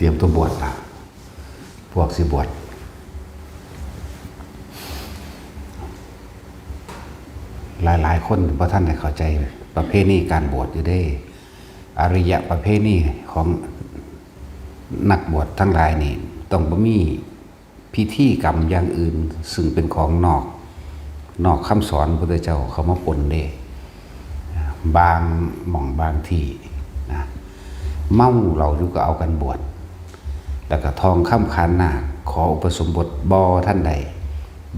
ตรียมตัวบวชละพวกสิบวชหลายคนเพราะท่านได้เข้าใจประเพณีการบวชอยู่ได้อริยประเพณีของนักบวชทั้งหลายนี่ต้องบ่มีพิธีกรรมอย่างอื่นซึ่งเป็นของนอกคำสอนพระพุทธเจ้าเขามาปนเด้บางหม่องบางที่นะเมาเราอยู่ก็เอากันบวชแล้วก็ทองคำขานนาคขออุปสมบทบ่ท่านใด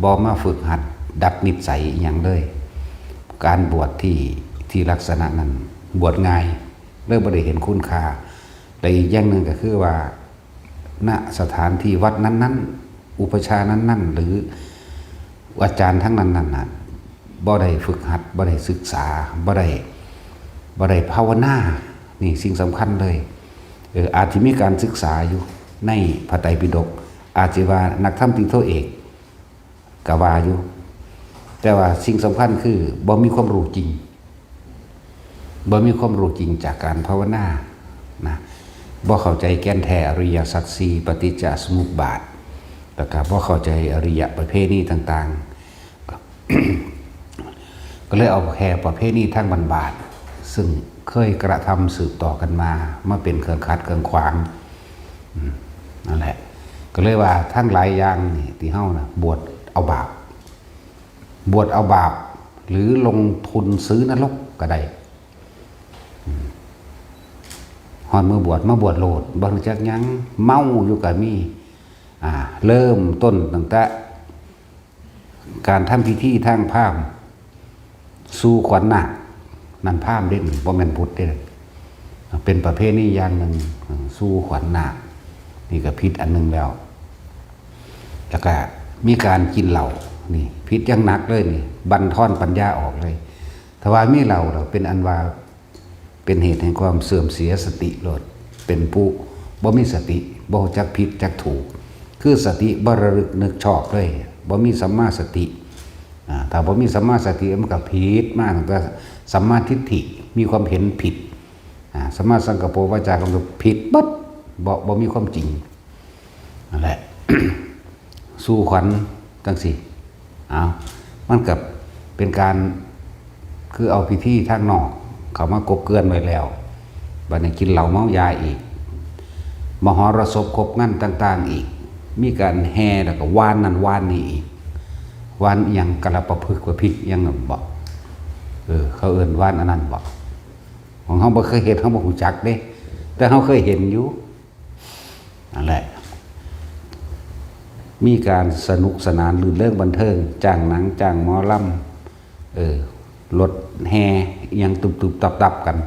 บ่มาฝึกหัดดัดนิสัยอย่างเลยการบวชที่ลักษณะนั้นบวชง่ายเริ่มบ่ได้เห็นคุณค่าแต่อีกอย่างหนึ่งก็คือว่าณสถานที่วัดนั้นๆอุปชานั้นๆหรืออาจารย์ทั้งนั้นน่ะบ่ได้ฝึกหัดบ่ได้ศึกษาบ่ได้ภาวนานี่สิ่งสำคัญเลยอาจจะมีการศึกษาอยู่ในพระไตรปิฎกอาจจะว่านักธรรมตรีโทเอกกว่าอยู่แต่ว่าสิ่งสำคัญคือบ่มีความรู้จริงบ่มีความรู้จริงจากการภาวนานะบ่เข้าใจแก่นแท้อริยสัจสี่ปฏิจจสมุปบาทแล้วก็บ่เข้าใจอริยประเพณีต่างๆ ก็เลยเอาแค่ประเพณีทางบาทซึ่งเคยกระทำสืบต่อกันมาเป็นเครื่องขัดเครื่องขวางนั่นแหละก็เลยว่าทั้งหลายอย่างนี่ที่เฮานะบวชเอาบาปหรือลงทุนซื้อนรกก็ได้ฮอดมือบวชมาบวชโลดบ่รู้จักหยังเมาอยู่ก็มีเริ่มต้นตั้งแต่การทำพิธีทางพราหมณ์สู่ขวัญนาคนั่นพราหมณ์เด่นบ่แม่นพุทธเด้เป็นประเพณีอย่างหนึ่งสู่ขวัญนาคนี่ก็ผิดอันนึงแล้วแล้วก็มีการกินเหล้านี่ผิดอย่างหนักเลยนี่บั่นทอนปัญญาออกเลยถ้าว่ามีเหล้าเราเป็นอันว่าเป็นเหตุแห่งความเสื่อมเสียสติโลดเป็นผู้บ่มีสติบ่รู้จักผิดจักถูกคือสติบ่ระลึกนึกชอบเลยบ่มีสัมมาสติถ้าบ่มีสัมมาสติมันก็ผิดมากแต่สัมมาทิฏฐิมีความเห็นผิดสัมมาสังกัปโปวาจาก็ผิดบัดบ่มีความจริงนั่นแหละ สู่ขวัญจังซี่มันกับเป็นการคือเอาพิธีทางนอกเขามากบเกลื่อนไว้แล้วบัดนี้กินเหล้าเมายาอีกมหรสพครบงานต่างๆอีกมีการแห่แล้วก็วานนั่นวานนี่อีกวานอย่างกระประพฤกประพิกยังบอกเขาเอิ้นวานอันนั้นบอกของเขาบ่เคยเห็นเขาบ่รู้จักเด้แต่เขาเคยเห็นอยู่นั่นแหละมีการสนุกสนานลื่นเริงบันเทิงจ้างหนังจ้างหมอลำรถแห่ยังตุบๆตับๆกัน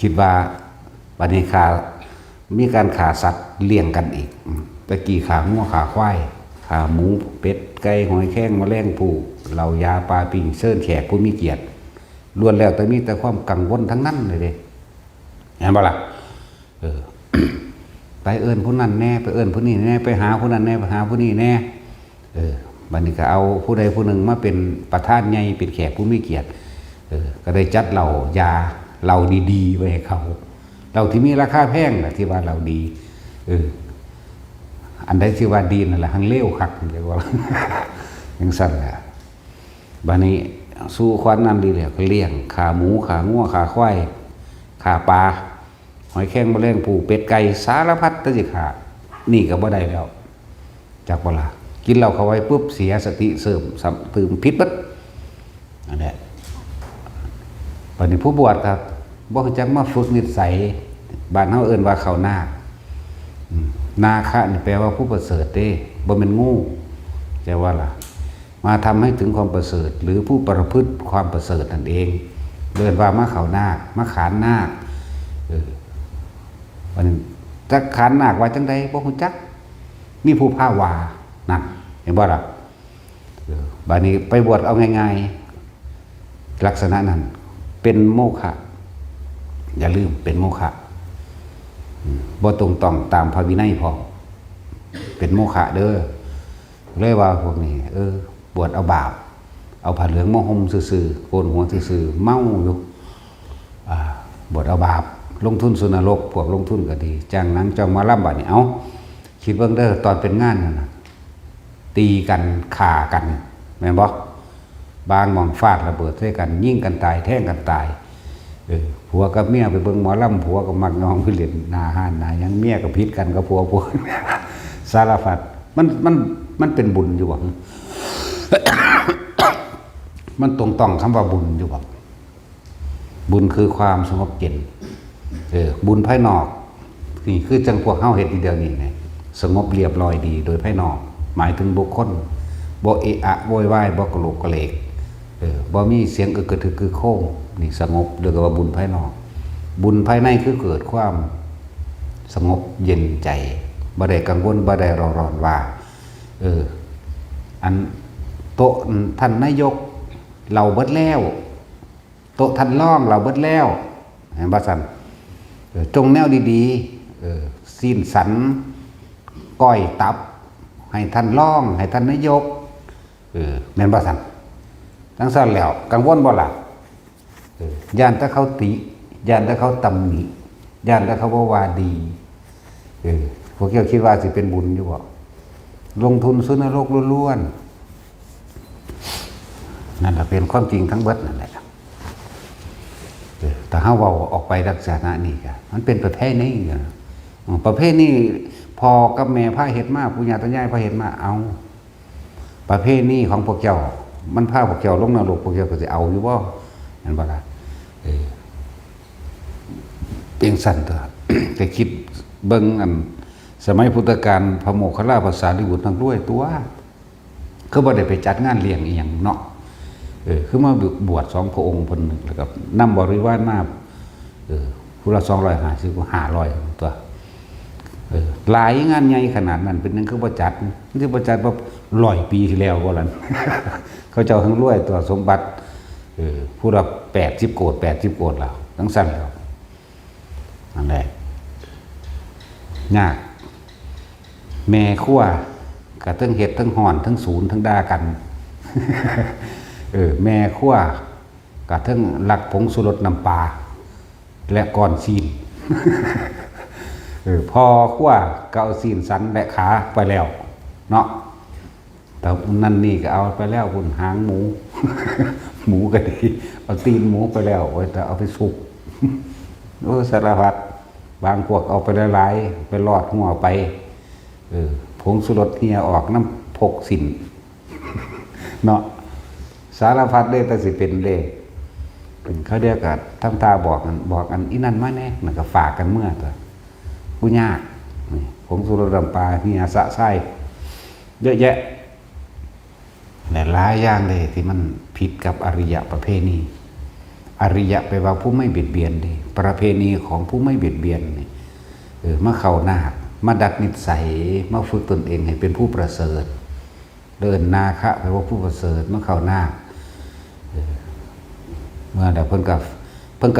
คิดว่าบัดนี้มีการขาสัตว์เลี้ยงกันอีกตะกี้ขางัวขาควายขาหมูเป็ดไก่หอยแข้งแมลงภู่เหล่ายาปลาปิ่งเชิญแขกผู้มีเกียรติล้วนแล้วแต่มีแต่ความกังวลทั้งนั้นเลยเด้เห็นบ่ล่ะไปเอิ้นผู้นั้นแน่ไปเอิ้นผู้นี้แน่ไปหาผู้นั้นแน่ไปหาผู้นี้แน่บัดนี้ก็เอาผู้ใดผู้หนึ่งมาเป็นประธานใหญ่เป็นแขกผู้มีเกียรติก็ได้จัดเหล่ายาเหล่าดีๆไว้ให้เขาเหล่าที่มีราคาแพงน่ะที่ว่าเหล่าดีอันใดที่ว่าดีนั่นแหละหังเลวคักเรียกว่า จังซั่นแหละบัดนี้สู่ขวัญนั้นดีแล้วก็เลี้ยงขาหมูขางัวขาควายขาปลาหอยแข้งแมลงภู่เป็ดไก่สารพัดตะสิขานี่ก็บ่ได้แล้วจักบ่ล่ะกินเหล้าเข้าไว้ปุ๊บเสียสติเสื่อมตื่นผิดบัดนั่นแหละบัดนี้ผู้บวชครับบ่รู้จักมาฝึกนิสัยบ้านเฮาเอิ้นว่าเข้านาคนาคะนี่แปลว่าผู้ประเสริฐเด้บ่แม่นงูแต่ว่าล่ะมาทำให้ถึงความประเสริฐหรือผู้ประพฤติความประเสริฐนั่นเองเดินว่ามาเข้านาคมาขานนาควันจักขานนาคว่าจังได๋บ่ฮู้จักมีผู้พาว่านั่นเห็นบ่ล่ะบัดนี้ไปบวชเอาง่ายๆลักษณะนั้นเป็นโมฆะอย่าลืมเป็นโมฆะบ่ตรงต้องตามพระวินัยพอเป็นโมฆะเด้อเลยว่าพวกนี้บวชเอาบาปเอาผ้าเหลืองมาห่มซื่อๆโกนหัวซื่อๆเมาอยู่บวชเอาบาป ลงทุนสุนรกพวกลงทุนก็ดีจ้างหนังจ้างหมาล่ำบัดนี้เอาคิดเบิ่งเด้อตอนเป็นงานนั่นน่ะตีกันฆ่ากันแม่นบ่บางหม่องฟาดระเบิดใส่กันยิงกันตายแท่งกันตายผัวกับเมียไปเบิ่งหมอลำผัวก็มักน้องไปเล่นหน้าห้านหน้าหยังเมียก็ผิดกันกับผัวสารพัดมันเป็นบุญอยู่บ่ มันตรงต้องคำว่าบุญอยู่บ่บุญคือความสงบเย็นบุญภายนอกนี่คือจังพวกเฮาเฮ็ดทีเดียวนี่ไงสงบเรียบร้อยดีโดยภายนอกหมายถึงบุคคลบ่เอะอะโวยวายบ่กระโหลกกระเหลกบ่มีเสียงอึกกระทึกคือโค้งนี่สงบเรียกว่าบุญภายนอกบุญภายในคือเกิดความสงบเย็นใจบ่ได้กังวลบ่ได้ร้อนว่าอันโต๊ะท่านนายกเราเบิดแล้วโต๊ะท่านร่องเราเบิดแล้วเห็นบ่ซั่นจงแนวดีๆสิ้นสันก้อยตับให้ท่านร่องให้ท่านนายกแม่นบ่ซั่นทั้งซั่นแล้วกังวลบ่ล่ะย่านถ้าเขาติย่านถ้าเขาตำหนิย่านถ้าเขาบ่ว่าดีพวกเจ้าคิดว่าสิเป็นบุญอยู่บ่ลงทุนซื้อนรกล้วนๆนั่นแหละเป็นความจริงทั้งเบิดนั่นแหละแต่เฮาเว้าออกไปลักษณะนี้ก็มันเป็นประเภทนี้ประเภทนี้พอกับแม่พาเฮ็ดมาปู่ย่าตายายพาเฮ็ดมาเอาประเภทนี้ของพวกเจ้ามันพาพวกเจ้าลงนรกพวกเจ้าก็สิเอาอยู่บ่นั่นบ่ล่ะเป็นสั่นตัว แต่คิดเบิ่งอันสมัยพุทธกาลพระโมคคัลลาภาษาลิบุตรทั้งด้วยตัวคือบ่ได้ไปจัดงานเลี้ยงอีหยังเนาะคือมาบวช2พระองค์เพิ่นแล้วก็นำบริวารมาผู้ละ250กว่า500ตัวหลายงานใหญ่ขนาดนั้นเป็นนึงคือบ่จัดคือบ่จัดบ่100ปีที่แล้วบ่ล่ะ เขาเจ้าทั้งรวยตัวสมบัติผู้ละ80โกฏ80โกฏแล้วทั้งสั่นแล้วนั่นแหละยากแม่ครัวก็ทั้งเฮ็ดทั้งฮ้อนทั้งศูนย์ทั้งด่ากัน แม่ครัวก็ทั้งลักผงชูรสน้ำปลาและก้อนซีน พอครัวก็เอาซีนสันและขาไปแล้วเนาะแต่นั่นนี่ก็เอาไปแล้วคุณหางหมู หมูก็ดีเอาตีนหมูไปแล้วไว้แต่เอาไปสุก สารพัดบางพวกเอาไปหลายๆไปลอดหัวไปผงสุรสเฮียออกน้ำพกสิน เนาะสารพัดเลยแต่สิเป็นเลยเป็นเขาเรียกกันทั้งตาบอกอันอีนั่นมาแน่มันก็ฝากกันเมื่อตัวผู้ยากผงสุรสดำปลาเฮียสะไส้เยอะแยะหลายอย่างเลยที่มันผิดกับอริยประเพณีอริยะแปลว่าผู้ไม่เบียดเบียนดิประเพณีของผู้ไม่เบียดเบียนนี่มาเข้านาคมาดัดนิสัยมาฝึกตนเองให้เป็นผู้ประเสริฐเดินนาคะแปลว่าผู้ประเสริฐมาเข้านาคเมื่อเดี๋ยวเพิ่นกับ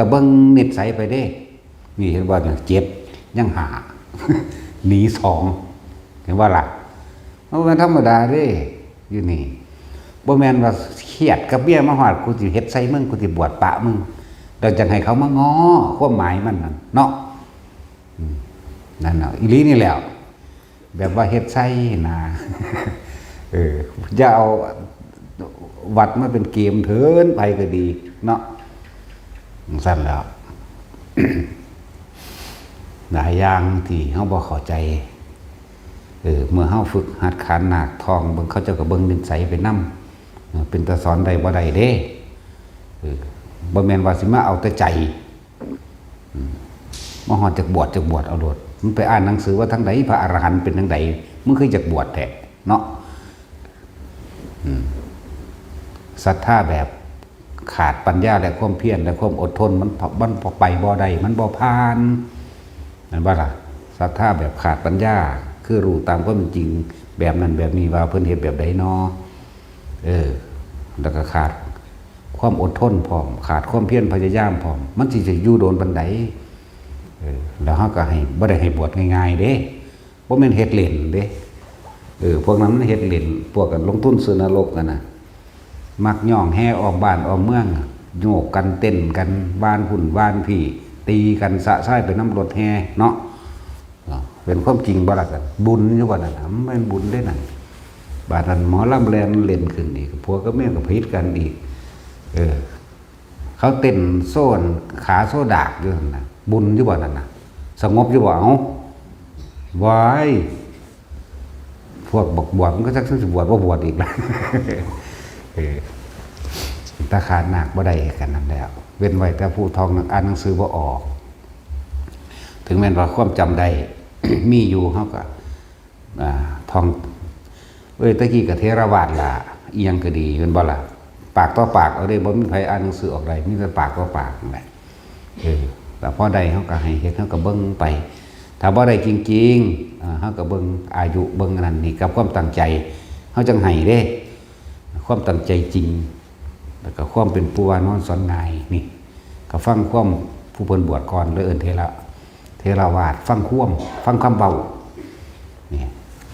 เบิ่งนิสัยไปเด้นี่เห็นว่าอย่าง7ยังหา หนี2เห็นว่าล่ะมันธรรมดาเด้อยู่นี่บ่แม่นว่าเครียดกับเบี้ยมาฮอดกูสิเฮ็ดใส่มึงกูสิบวชปะมึงแล้วจังให้เขามาง้อความหมายมันนั่นเนาะนั่นน่ะอีหลีนี่แหละแบบว่าเฮ็ดใส่นะ อย่าเอาวัดมาเป็นเกมเถินไปก็ดีเนาะสั่นแล้ว หลายอย่างที่เฮาบ่เข้าใจเมื่อเฮาฝึกหัดขานนาคทองเบิ่งเขาเจ้าก็เบิ่งนิสัยไปนำเป็นตาสอนได้บ่ได้เด้บ่แม่นว่าสิมาเอาแต่ใจมาฮอดจากบวชเอาโลดมันไปอ่านหนังสือว่าทางใดพระอรหันต์เป็นทางใดมึงเคยจักบวชแท้เนาะศรัทธาแบบขาดปัญญาและความเพียรและความอดทนมันไปบ่ได้มันบ่ผ่านนั่นบ่ล่ะศรัทธาแบบขาดปัญญาคือรู้ตามความเป็นจริงแบบนั้นแบบนี้ว่าเพิ่นเฮ็ดแบบใดเนาะแล้วก็ขาดความอดทนพร้อมขาดความเพียรพยายามพร้อมมันสิจะอยู่โดนปานใดแล้วเฮาก็ให้บ่ได้ให้บวชง่ายๆเด้บ่แม่นเฮ็ดเล่นเด้พวกนั้นมันเฮ็ดเล่นพวกกันลงทุนซื้อนรกกันน่ะมักย่องแห่ออกบ้านออกเมืองโยกกันเต้นกันบ้านหุ่นบ้านพี่ ตีกันสะซ้ายไปน้ำรถแห่เนาะเป็นความจริงบ่ล่ะกันบุญอยู่บ่นั่นน่ะมันเป็นบุญได้นั่นบาดนั้นหมอลำแลนเล่นขึ้นอีกผัวกับเมียก็พิษกันอีกเขาเต้นโซ่นขาโซ่ดากอยู่นั่นน่ะบุญอยู่บ่นั่นน่ะสงบอยู่บ่เอาไว้พวกบอกบวชมันก็จักสิบวชบ่บวชอีกแล้วตาขาดหนักบ่ได้กันนั่นแล้วเว้นไว้แต่ผู้ทองอ่านหนังสือบ่ออกถึงแม้ว่าความจำได้ มีอยู่เฮาก็ทองตะกี้กับเทรวาสล่ะเอียงก็ดีเป็นบ่ล่ะปากต่อปากเอาได้บ่มีใครอ่านหนังสือออกได้มีแต่ปากต่อปากนั่นแหละแต่พอได้เฮาก็ให้เฮ็ดเฮาก็เบิ่งไปถ้าบ่ได้จริงๆเฮาก็เบิ่งอายุเบิ่งนั่นนี่กับความตั้งใจเฮาจังให้เด้ความตั้งใจจริงแล้วก็ความเป็นผู้ว่านอนสอนง่ายนี่ก็ฟังความผู้เพิ่นบวชก่อนเลยเอิ้นเทรวาสฟังคำเบานี่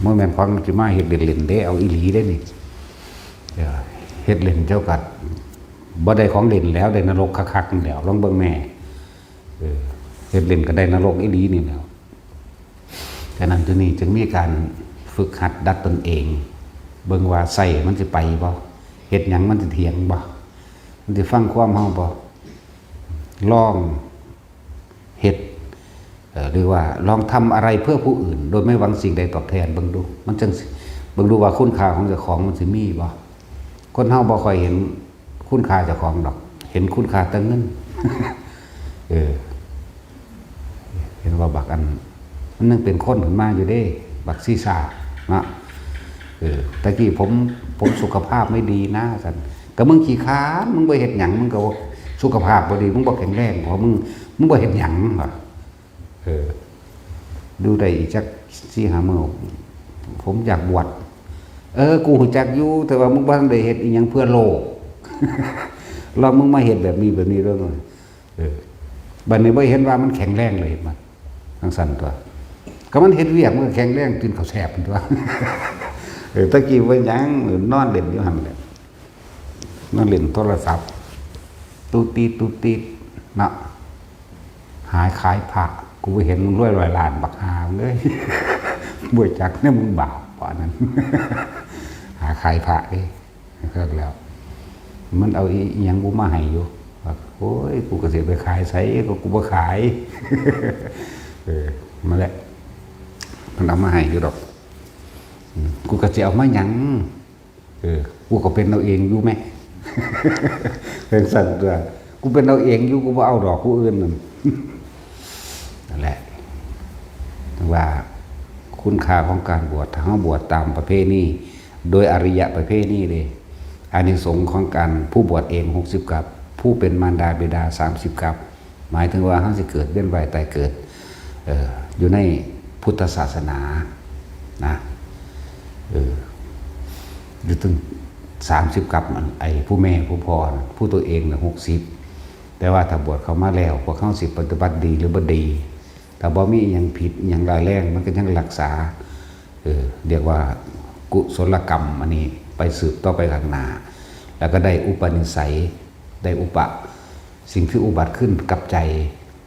เมื่อแม่นฟังสิมาเฮ็ดเล่นๆเด้เอาอีหลีเด้นี่เฮ็ดเล่นเจ้ากัดบ่ได้ของเล่นแล้วได้นรกคักๆนี่แล้วลองเบิ่งแม่เฮ็ดเล่นก็ได้นรกอีหลีนี่แล้วฉะนั้นตัวนี้จึงมีการฝึกหัดดัดตนเองเบิ่งว่าใส่มันสิไปบ่เฮ็ดหยังมันสิเถียงบ่มันสิฟังความเฮาบ่ลองเฮ็ดหรือว่าลองทำอะไรเพื่อผู้อื่นโดยไม่หวังสิ่งใดตอบแทนเบิ่งดูมันจังเบิ่งดูว่าคุณค่าของเจ้าของมันสิมีบ่คนเฮาบ่ค่อยเห็นคุณค่าเจ้าของดอกเห็นคุณค่าแต่เงิน เห็นว่าบักอันมันนึงเป็นคนขึ้นมาอยู่เด้บักศีรษะเนาะตะกี้ผมสุขภาพไม่ดีนะซั่นก็มึงขี้ค้านมึงบ่เฮ็ดหยังมึงก็สุขภาพบ่ดีมึงบ่แข็งแรงเพราะมึงบ่เฮ็ดหยังเหรอดูได้อีกจัก 4-5 มื้อผมอยากบวชกูรู้จักอยู่แต่ว่ามึงบ่ทันได้เฮ็ดอีหยังเพื่อโลก เรามึงมาเฮ็ดแบบนี้เด้อบัดนี้บ่เห็นว่ามันแข็งแรงเลยมันจังซั่นตัวก็มันเฮ็ดเวียกมันแข็งแรงตื่นเขาแสบตัว ตะกี้ว่าหยังนอนเล่นอยู่หั่นแหละนอนเล่นโทรศัพท์ตูตีเนาะหายขายผักกูไปเห็นมึงรวย100 ล้านบักหาเลยบ่จักเนี่ยมึงบาปป่านนั้น หาขายผักเด้ก็แล้วมันเอาอีหยังกูมาให้อยู่ว่าโอ้ยกูก็สิไปขายไสก็กูบ่ขาย มาแหละมันเอามาให้อยู่ดอกกูก็สิเอามาหยังกูก็เป็นเอาเองอยู่แม่ เป็นสั่นตัวกูเป็นเอาเองอยู่กูบ่เอาดอกผู้อื่นนั่นแหละว่าคุณค่าของการบวชถ้าเราบวชตามประเพณีโดยอริยประเพณีเลยอานิสงส์ของการผู้บวชเอง60 กับผู้เป็นมารดาบิดา30 กับหมายถึงว่าเราสิเกิดเวียนว่ายตายเกิดอยู่ในพุทธศาสนานะอยู่ถึง30 กับไอ้ผู้แม่ผู้พ่อผู้ตัวเองน่ะ60แต่ว่าถ้าบวชเข้ามาแล้วพวกเขาสิปฏิบัติดีหรือบ่ดีแต่บ่มีหยังผิดหยังร้ายแรงมันก็ยังรักษาเรียกว่ากุศลกรรมอันนี้ไปสืบต่อไปข้างหน้าแล้วก็ได้อุปนิสัยได้สิ่งที่อุบัติขึ้นกับใจ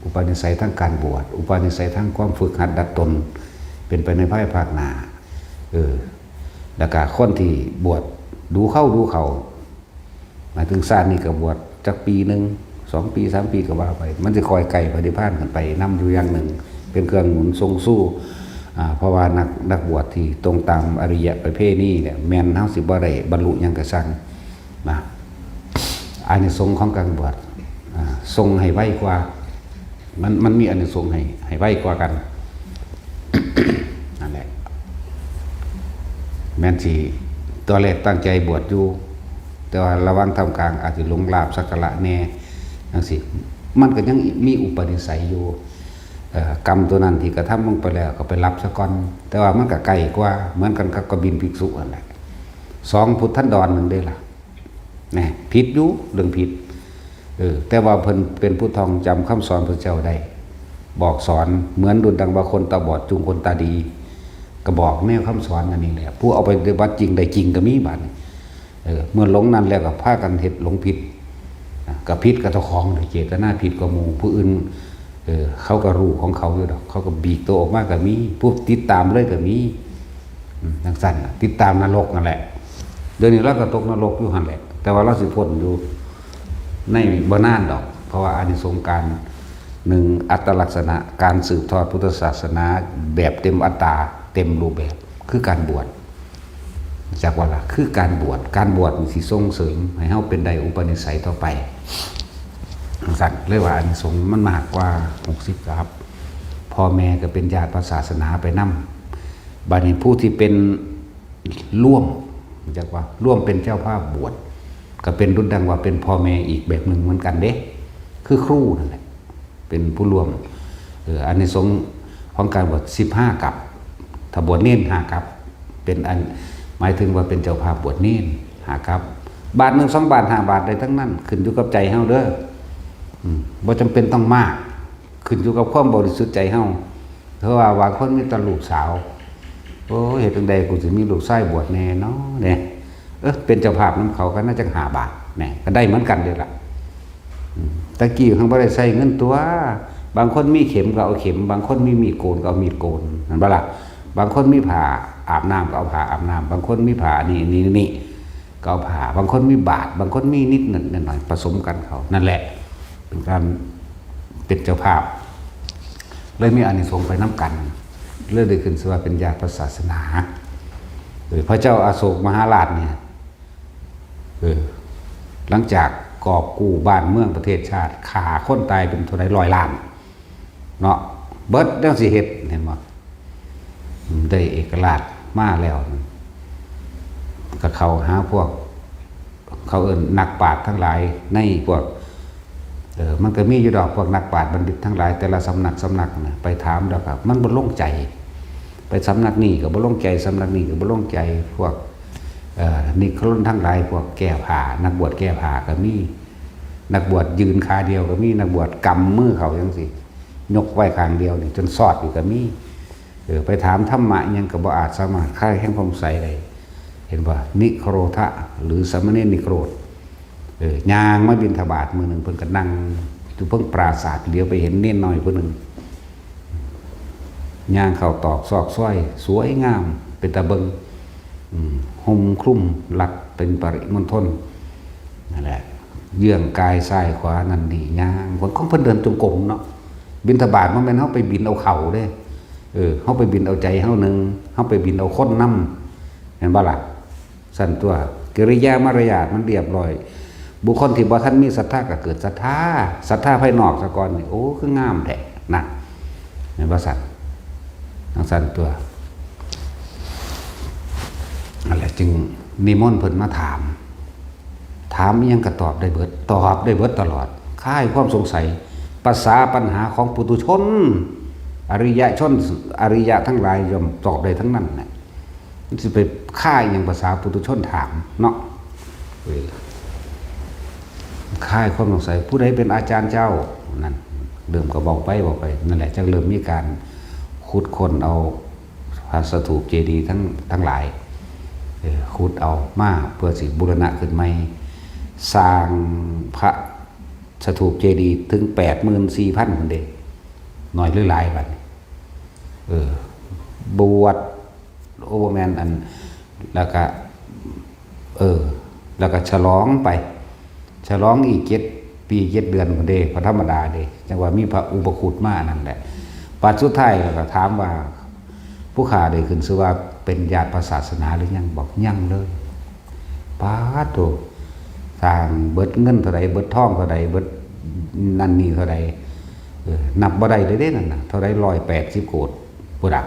อุปนิสัยทั้งการบวชอุปนิสัยทั้งความฝึกหัดดัดตนเป็นไปในภายภาคหน้าแล้วก็คนที่บวชดูเข้าหมายถึงชาตินี้ก็บวชจักปีนึง2 ปี 3 ปีก็ว่าไปมันจะคอยไก่ปฏิภาณกันไปนำอยู่อย่างหนึ่งเป็นเครื่องหนุนทรงสู้เพราะว่านักบวชที่ตรงตามอริยประเพณีเนี่ยแม่นเฮาสิบ่ได้บรรลุหยังก็สั่งนะอานิสงส์ของการบวชทรงให้ไวกว่ามันมีอานิสงส์ให้ไวกว่ากัน นั่นแหละแม่นสิตัวแรกตั้งใจบวชอยู่แต่ว่าระหว่างทำกลางอาจจะหลงลาภสักการะแน่จังซี่มันก็ยังมีอุปนิสัยอยู่กรรมตัวนั้นที่กระทำลงไปแล้วก็ไปรับซะก่อนแต่ว่ามันก็ไกลกว่าเหมือนกันกับกบินภิกษุนั่นแหละ2 พุทธันดรนึงได้ล่ะแน่ผิดอยู่เรื่องผิดแต่ว่าเพิ่นเป็นผู้ท่องจำคำสอนพระเจ้าได้บอกสอนเหมือนดุจดังว่าคนตาบอดจูงคนตาดีก็บอกแนวคำสอนอันนี้แหละผู้เอาไปปฏิบัติจริงได้จริงก็มีบัดเมื่อหลงนั้นแล้วก็พากันเฮ็ดหลงผิดกับผิดกับเจ้าของโดยเจตนาผิดกับหมู่ผู้อื่น เขาก็รู้ของเขาอยู่ดอกเขาก็บีกตัวออกมาก็มีผู้ติดตามเลยก็มีทั้งสั้นติดตามนรกนั่นแหละเดี๋ยวนี้เราก็ตกนรกอยู่หั่นแหละแต่ว่าเราสิพ้นอยู่ในบ่นานดอก เพราะว่าอานิสงส์การหนึ่งอัตลักษณะการสืบทอดพุทธศาสนาแบบเต็มอัตตาเต็มรูปแบบคือการบวชจากว่าล่ะคือการบวชมีสิส่งเสริมให้เฮาเป็นได้อุปนิสัยต่อไปสั่นเลยว่าอานิสงส์มันมากกว่า60ครับพ่อแม่ก็เป็นญาติศาสนาไปนำบัดนี้ผู้ที่เป็นร่วมจากว่าร่วมเป็นเจ้าภาพบวชก็เป็นรุ่นดังว่าเป็นพ่อแม่อีกแบบหนึ่งเหมือนกันเด้คือครูนั่นแหละเป็นผู้ร่วมอานิสงส์ของการบวช15กับถ้าบวชเน้น5กับเป็นอันหมายถึงว่าเป็นเจ้าภาพบวชเน้น5กับบาท1 2 บาท5 บาทได้ทั้งนั้นขึ้นอยู่กับใจเฮาเด้อบ่จำเป็นต้องมากขึ้นอยู่กับความบริสุทธิ์ใจเฮาเพราะว่าบางคนมีแต่ลูกสาวโอ้เฮ็ดจังได๋กูสิมีลูกชายบวชแน่เนาะเนี่ยเป็นเจ้าภาพนำเขาก็น่าจะ5 บาทแหน่ก็ได้เหมือนกันเด้ล่ะตะกี้เขาบ่ได้ใช้เงินตัวบางคนมีเข็มก็เอาเข็มบางคนมีมีดโกนก็เอามีดโกนนั่นบ่ล่ะบางคนมีผ้าอาบน้ำก็เอาผ้าอาบน้ำบางคนมีผ้านี่ก็เอาผ้าบางคนมีบาตรบางคนมีนิดหน่อยผสมกันเขานั่นแหละเป็นการเป็นเจ้าภาพเลยมีอานิสงส์ไปน้ำกันเลื่อนได้ขึ้นชื่อว่าเป็นญาติศาสนาโดยพระเจ้าอาโศกมหาราชเนี่ยหลังจากกอบกู้บ้านเมืองประเทศชาติฆ่าคนตายเป็นเท่าไหร่100 ล้านเนาะเบิดเรื่องสิเฮ็ดเห็นบ่ได้เอกราชมาแล้วก็เข้าหาพวกเขาเอิ้นนักปราชญ์ทั้งหลายในพวกมันก็มีอยู่ดอกพวกนักปราชญ์บัณฑิตทั้งหลายแต่ละสำนักนะไปถามดอกครับมันบ่ลงใจไปสำนักนี้ก็บ่ลงใจสำนักนี้ก็บ่ลงใจพวกนิครนทั้งหลายพวกแก้ผ้านักบวชแก้ผ้าก็มีนักบวชยืนขาเดียวก็มีนักบวชกำมือเขาจังซี่ยกไว้ข้างเดียวนี่จนสอดอยู่ก็มีไปถามธรรมะยังก็บ่อาจสามารถคลายแห่งความใสได้เห็นบ่นิโครธะหรือสมณเณรนิโครธย่างมาบิณฑบาตมื้อนึงเพิ่นก็นั่งอยู่เพิ่งปราสาทเหลียวไปเห็นเน้นน้อยผู้นึงย่างเข้าตอกซอกซ้อยสวยงามเป็นตาเบิงห่มคลุมหลัดเป็นปริมณฑลนั่นแหละเยื่องกายซ้ายขวานั่นดีย่างคนของเพิ่นเดินจงกรมเนาะบิณฑบาตมันเป็นเฮาไปบินเอาเข่าเด้เฮาไปบินเอาใจเฮานึงเฮาไปบินเอาคนนำเห็นบ่ล่ะสั่นตัวกิริยามารยาทมันเรียบร้อยบุคคลที่บ่ทันมีศรัทธาก็เกิดศรัทธาภายนอกซะก่อนนี่โอ้คืองามแท้นั่นเห็นบ่สั่นทั้งสั่นตัวนั่นแหละจึงนิมนต์เพิ่นมาถามอิหยังก็ตอบได้เบิดตลอดคลายความสงสัยภาษาปัญหาของปุถุชนอริยะทั้งหลายย่อมตอบได้ทั้งนั้นน่ะมันสิไปค่ายอย่างภาษาปุถุชนถามเนาะค่ายความสงสัยผู้ใดเป็นอาจารย์เจ้านั่นเริ่มก็บอกไปนั่นแหละจึงเริ่มมีการขุดค้นเอาพระสถูปเจดีย์ทั้งหลายขุดเอามาเพื่อสิบูรณะขึ้นใหม่สร้างพระสถูปเจดีย์ถึง 84,000 คนเด้น้อยหรือหลายบัดบวชโอเวอร์แมนอันแล้วก็ฉลองไปฉลองอีก7 ปี7 เดือนคนเด้พระธรรมดาเด้จังว่ามีพระอุปคุตมานั่นแหละปัจจุบันแล้วก็ถามว่าผู้ข้าได้ขึ้นชื่อว่าเป็นญาติศาสนาหรือยังบอกยังเลยป้าโตสร้างเบิดเงินเท่าใดเบิดทองเท่าใดเบิดนั่นนี่เท่าใดนับบ่ได้เลยเด้นั่นน่ะเท่าใด180 โกฏผู้ดัก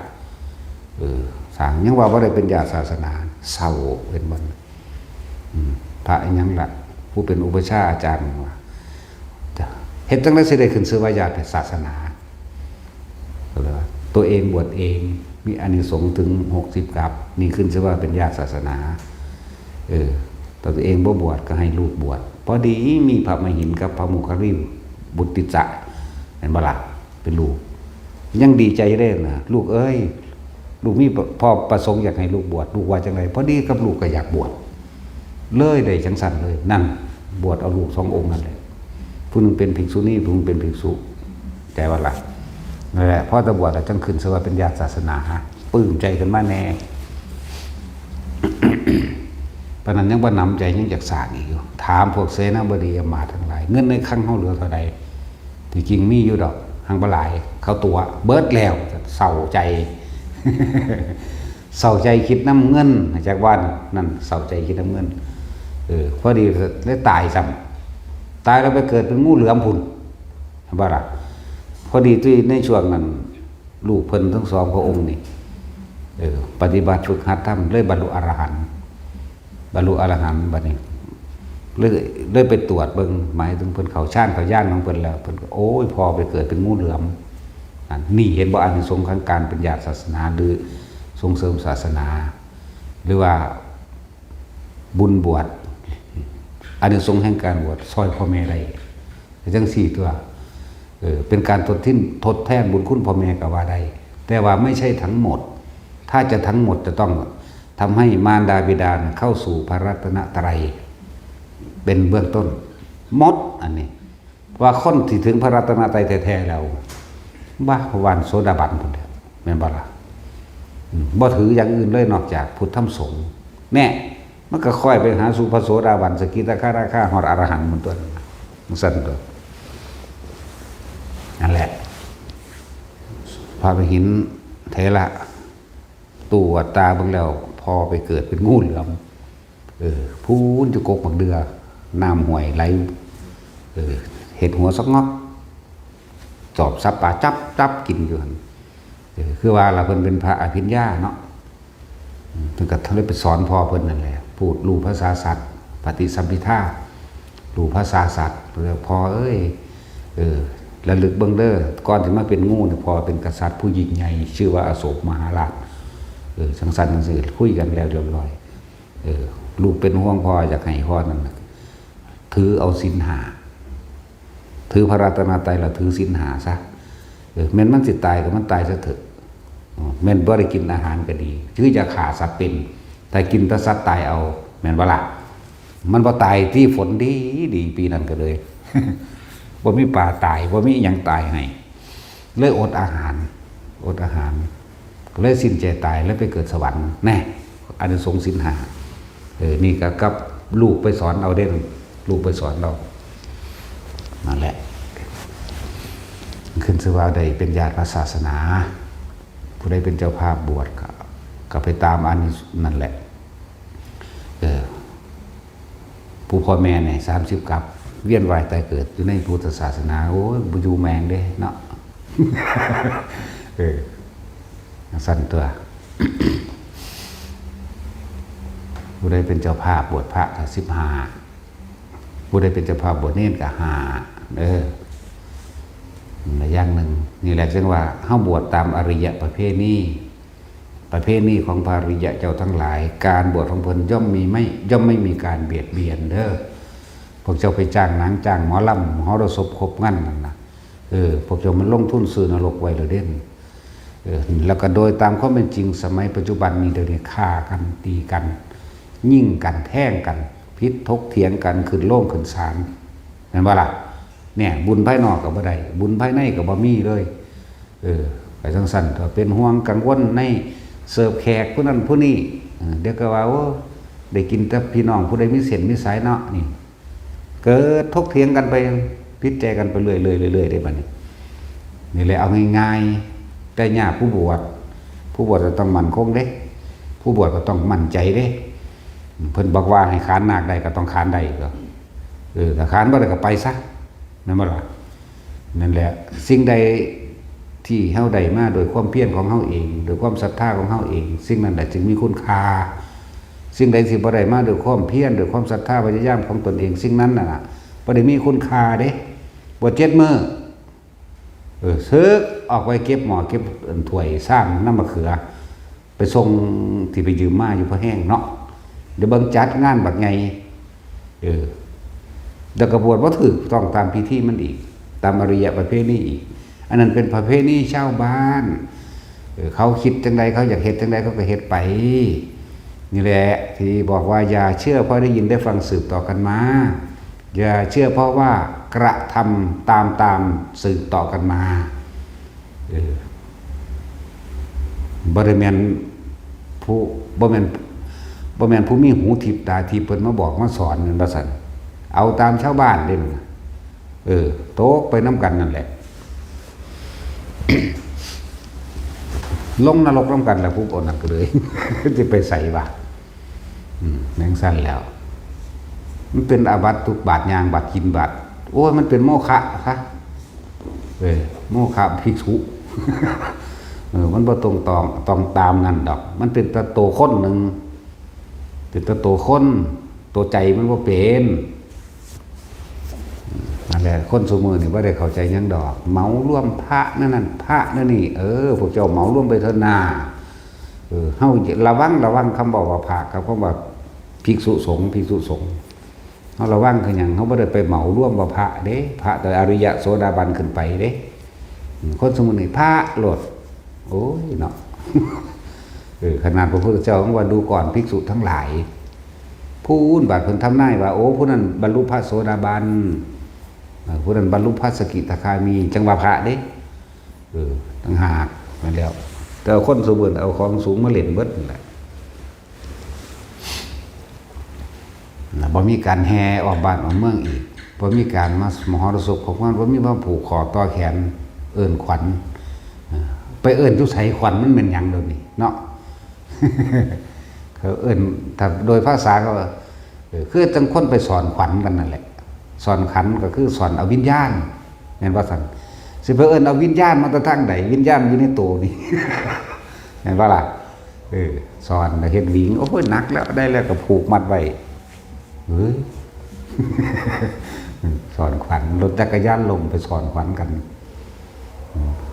สร้างยังว่าบ่ได้เป็นญาติศาสนาเศร้าเป็นบ่พระอีหยังล่ะผู้เป็นอุปชฌาย์อาจารย์ว่าเฮ็ดจังได๋สิได้ขึ้นชื่อว่าญาติศาสนาก็เลยตัวเองบวชเองมีอานิสงส์ถึง60กับนี่ขึ้นชื่อว่าเป็นญาติศาสนาตัวเองบ่บวชก็ให้ลูกบวชพอดีมีพระมหินกับพระมุขริบุตติจะเห็นบ่ล่ะเป็นลูกยังดีใจเด้นะลูกเอ้ยลูกมีพ่อประสงค์อยากให้ลูกบวชลูกว่าจังได๋พอดีกับลูกก็อยากบวชเลยได้จังซั่นเลยนั่นบวชเอาลูก2 องค์นั่นแหละผู้นึงเป็นภิกษุณีผู้นึงเป็นภิกษุ ใจว่าล่ะนั่นแหละพ่อตะบวชจังขึ้นสว่าเป็นญาติศาสนาปลื้มใจขึ้นมาแน่ปานนั้นยังบ่นำใจยังอยากสร้างอีกอยู่ถามพวกเสนาบดีอมาตย์ทั้งหลายเงินในคลังเฮาเหลือเท่าใดที่จริงมีอยู่ดอกหังบ่หลายเขาตัวเบิดแล้วเศร้าใจ เศร้าใจคิดน้ำเงินจากบ้านนั่นเศร้าใจคิดน้ำเงินพอดีเลยตายซ้ำตายแล้วไปเกิดเป็นงูเหลือมพุ่นบ่ล่ะพอดีที่ในช่วงนั้นลูกเพิ่นทั้งสองพระองค์นี่ปฏิบัติฝึกหัดธรรมเลยบรรลุอรหันต์บัดนี้เลยไปตรวจเบิ่งหมายถึงเพิ่นเขาชาญเขาย่านของเพิ่นแล้วเพิ่นก็โอ้ยพอไปเกิดเป็นงูเหลือมนี่เห็นบ่อานิสงส์ของการเป็นญาติศาสนาหรือส่งเสริมศาสนาหรือว่าบุญบวชอานิสงส์แห่งการบวชซอยพ่อแม่ได้จัง4ตัวเป็นการทดแทนบุญคุณพ่อแม่ก็ว่าได้แต่ว่าไม่ใช่ทั้งหมดถ้าจะทั้งหมดจะต้องทำให้มารดาบิดาเข้าสู่พระรัตนตรัยเป็นเบื้องต้นหมดอันนี้ว่าคนที่ถึงพระรัตนตรัยแท้ๆแล้วบ้าวันโสดาบันพุ่นเด้อแม่นบ่ล่ะบ่ถืออย่างอื่นเลยนอกจากพุทธธรรมสงฆ์แน่มันก็ค่อยไปหาสู่พระโสดาบันสกิทาคาราคาฮอดอรหันต์มันตัวนั้นมันสั่นตัวนั่นแหละพระหินเถระตู่วัดตาเบิ่งแล้วพอไปเกิดเป็นงูเหลือมพูนจะกกบักเดือน้ำห่วยไหลเห็ดหัวสักงอกจอบซับปลาจับกินอยู่หั่นคือว่าเราเพิ่นเป็นพระอภิญญาเนาะเพิ่นก็เลยไปสอนพ่อเพิ่นนั่นแหละพูดรู้ภาษาสัตว์ปฏิสัมภิทารู้ภาษาสัตว์พอระลึกเบิ่งเด้อก่อนที่มาเป็นงูเนี่ยพอเป็นกษัตริย์ผู้ยิ่งใหญ่ชื่อว่าอโศกมหาราชสังสรรค์สื่อคุยกันแล้วเรียบร้อยลูกเป็นห่วงพ่ออยากให้พ่อนั่นถือเอาศีลห้าถือพระรัตนตรัยแล้วถือศีลห้าซะแม่นมันสิตายก็มันตายซะเถอะแม่นบ่ได้กินอาหารก็ดีถือจะฆ่าสัตว์เป็นแต่กินแต่สัตว์ตายเอาแม่นบ่ล่ะมันบ่ตายที่ฝนดีปีนั้นก็เลยบ่มีปลาตายบ่มีหยังตายให้เลยอดอาหารก็เลยสิ้นใจตายแล้วไปเกิดสวรรค์แน่อานิสงส์ศีลห้านี่ก็กับลูกไปสอนเอาเด่นลูกไปสอนเรานั่นแหละขึ้นชื่อว่าใดเป็นญาติพระศาสนาผู้ใดเป็นเจ้าภาพบวชก็ไปตามอันนั่นแหละผู้พ่อแม่เนี่ย30 กับเวียนว่ายตายเกิดอยู่ในพุทธศาสนาโอ้ยบุญูแมงเด้เนาะสั่นตัว ผู้ใดเป็นเจ้าภาพบวชพระก็15ผู้ใดเป็นเจ้าภาพบวชเนรก็5อย่างหนึ่งนี่แหละจึงว่าเฮาบวชตามอริยประเพณีของพระอริยะเจ้าทั้งหลายการบวชของเพิ่นย่อมไม่มีการเบียดเบียนเด้อพวกเจ้าไปจ้างหนังจ้างหมอลำหอรสพครบงั้นนั่นนะพวกเจ้ามันลงทุนซื้อนรกไว้แล้วเด่นแล้วก็โดยตามความเป็นจริงสมัยปัจจุบันนี้เดี๋ยวนี้ฆ่ากันตีกันยิ่งกันแท่งกันพิษทกเถียงกันขึ้นโล่งขึ้นศาลเห็นบ่ล่ะเนี่ยบุญภายนอกก็บ่ได้บุญภายในก็บ่มีเลยไปจังซั่นก็เป็นห่วงกังวลในเสิร์ฟแขกผู้นั้นผู้นี้เดี๋ยวก็ว่าโอ้ได้กินแต่พี่น้องผู้ใดมีเส้นมีสายเนาะนี่เกิดทกเถียงกันไปพิจใจกันไปเรื่อยๆได้บัดนี้นี่แหละเอาง่ายๆแต่ญาติผู้บวชจะต้องมั่นคงเด้ผู้บวชก็ต้องมั่นใจเด้เพิ่นบอกว่าให้ขานนาคได้ก็ต้องขานได้ก็ถ้าขานบ่ได้ก็ไปซะนั่นบ่ล่ะนั่นแหละสิ่งใดที่เฮาได้มาโดยความเพียรของเฮาเองโดยความศรัทธาของเฮาเองสิ่งนั้นแหละจึงมีคุณค่าสิ่งใดที่บ่ได้มาโดยความเพียรโดยความศรัทธาพยายามของตนเองสิ่งนั้นน่ะบ่ได้มีคุณค่าเด้บ่7มื้อซึกออกไปเก็บหม้อเก็บถ้วยสร้างน้ำมะเขือไปส่งที่ไปยืมมาอยู่พะแห้งเนาะเดี๋ยวเบิ่งจัดงานบักใหญ่แล้วก็บวชบ่ถูกต้องตามพิธีมันอีกตามอริยประเพณีอีกอันนั้นเป็นประเพณีชาวบ้านเขาคิดจังใดเขาอยากเฮ็ดจังใดเขาก็เฮ็ดไปนี่แหละที่บอกว่าอย่าเชื่อเพราะได้ยินได้ฟังสืบต่อกันมา อย่าเชื่อเพราะว่ากระทำตามสืบต่อกันมาบริเวณผู้บริเวณผู้มีหูทิพตาทิพเพิ่นมาบอกมาสอนนั่นว่าซั่นเอาตามชาวบ้านเด้มันโตกไปน้ำกันนั่นแหละ ลงนรกน้ำกันแล้วผู้คนนั่นก็เลย จะไปใส่บาตรแมงสั้นแล้วมันเป็นอาบัติทุกบาทยางบาทกินบาทโอ้ยมันเป็นโมฆะครับโมฆะภิกษุ มันบ่ตรงต้องตามนั่นดอกมันเป็นตะโตค้นหนึ่งเป็นตะโตค้นตัวใจมันบ่เป็นนั่นแหละคนสมือนี่ว่าได้เข้าใจยังดอกเหมาร่วมพระนั่นพระนั่นนี่พวกเจ้าเหมาร่วมไปเถอะนาเฮาระวังคำบอกว่าพระกับคำว่าภิกษุสงฆ์เฮาระวังคือหยังเฮาบ่ได้ไปเหมาร่วมว่าพระเด้พระแต่อริยะโสดาบันขึ้นไปเด้คนสมือนี่พระโลดโอ้ยเนาะ ขนาดพระพุทธเจ้าว่าดูก่อนภิกษุทั้งหลายผู้อื่นบาดเพิ่นทำนายว่าโอ้ผู้นั้นบรรลุพระโสดาบันผู้นั้นบรรลุพระสกิทาคามีจังหวะพระเด้ต่างหากมาแล้วแต่คนสมบูรณ์เอาของสูงมาเล่นเบิดนั่นแหละบ่มีการแห่ออกบ้านออกเมืองอีกบ่มีการมามหรสพของมันบ่มีมาผูกคอต่อแขนเอิ้นขวัญไปเอิ้นทุไสขวัญมันเป็นหยังเดี๋ยวนี้เนาะ เขาเอิ้นถ้าโดยภาษาก็คือจังคนไปสอนขวัญกันนั่นแหละสอนขันก็คือสอนเอาวิญญาณแม่นว่าซั่นสิไปเอิ้นเอาวิญญาณมาแต่ทางใดวิญญาณอยู่ในตัวนี่ เห็นว่าล่ะสอนเฮ็ดวิงโอ้ยหนักแล้วได้แล้วก็ผูกมัดไว้เฮ้ย สอนขวัญรถจักรยานลงไปสอนขวัญกัน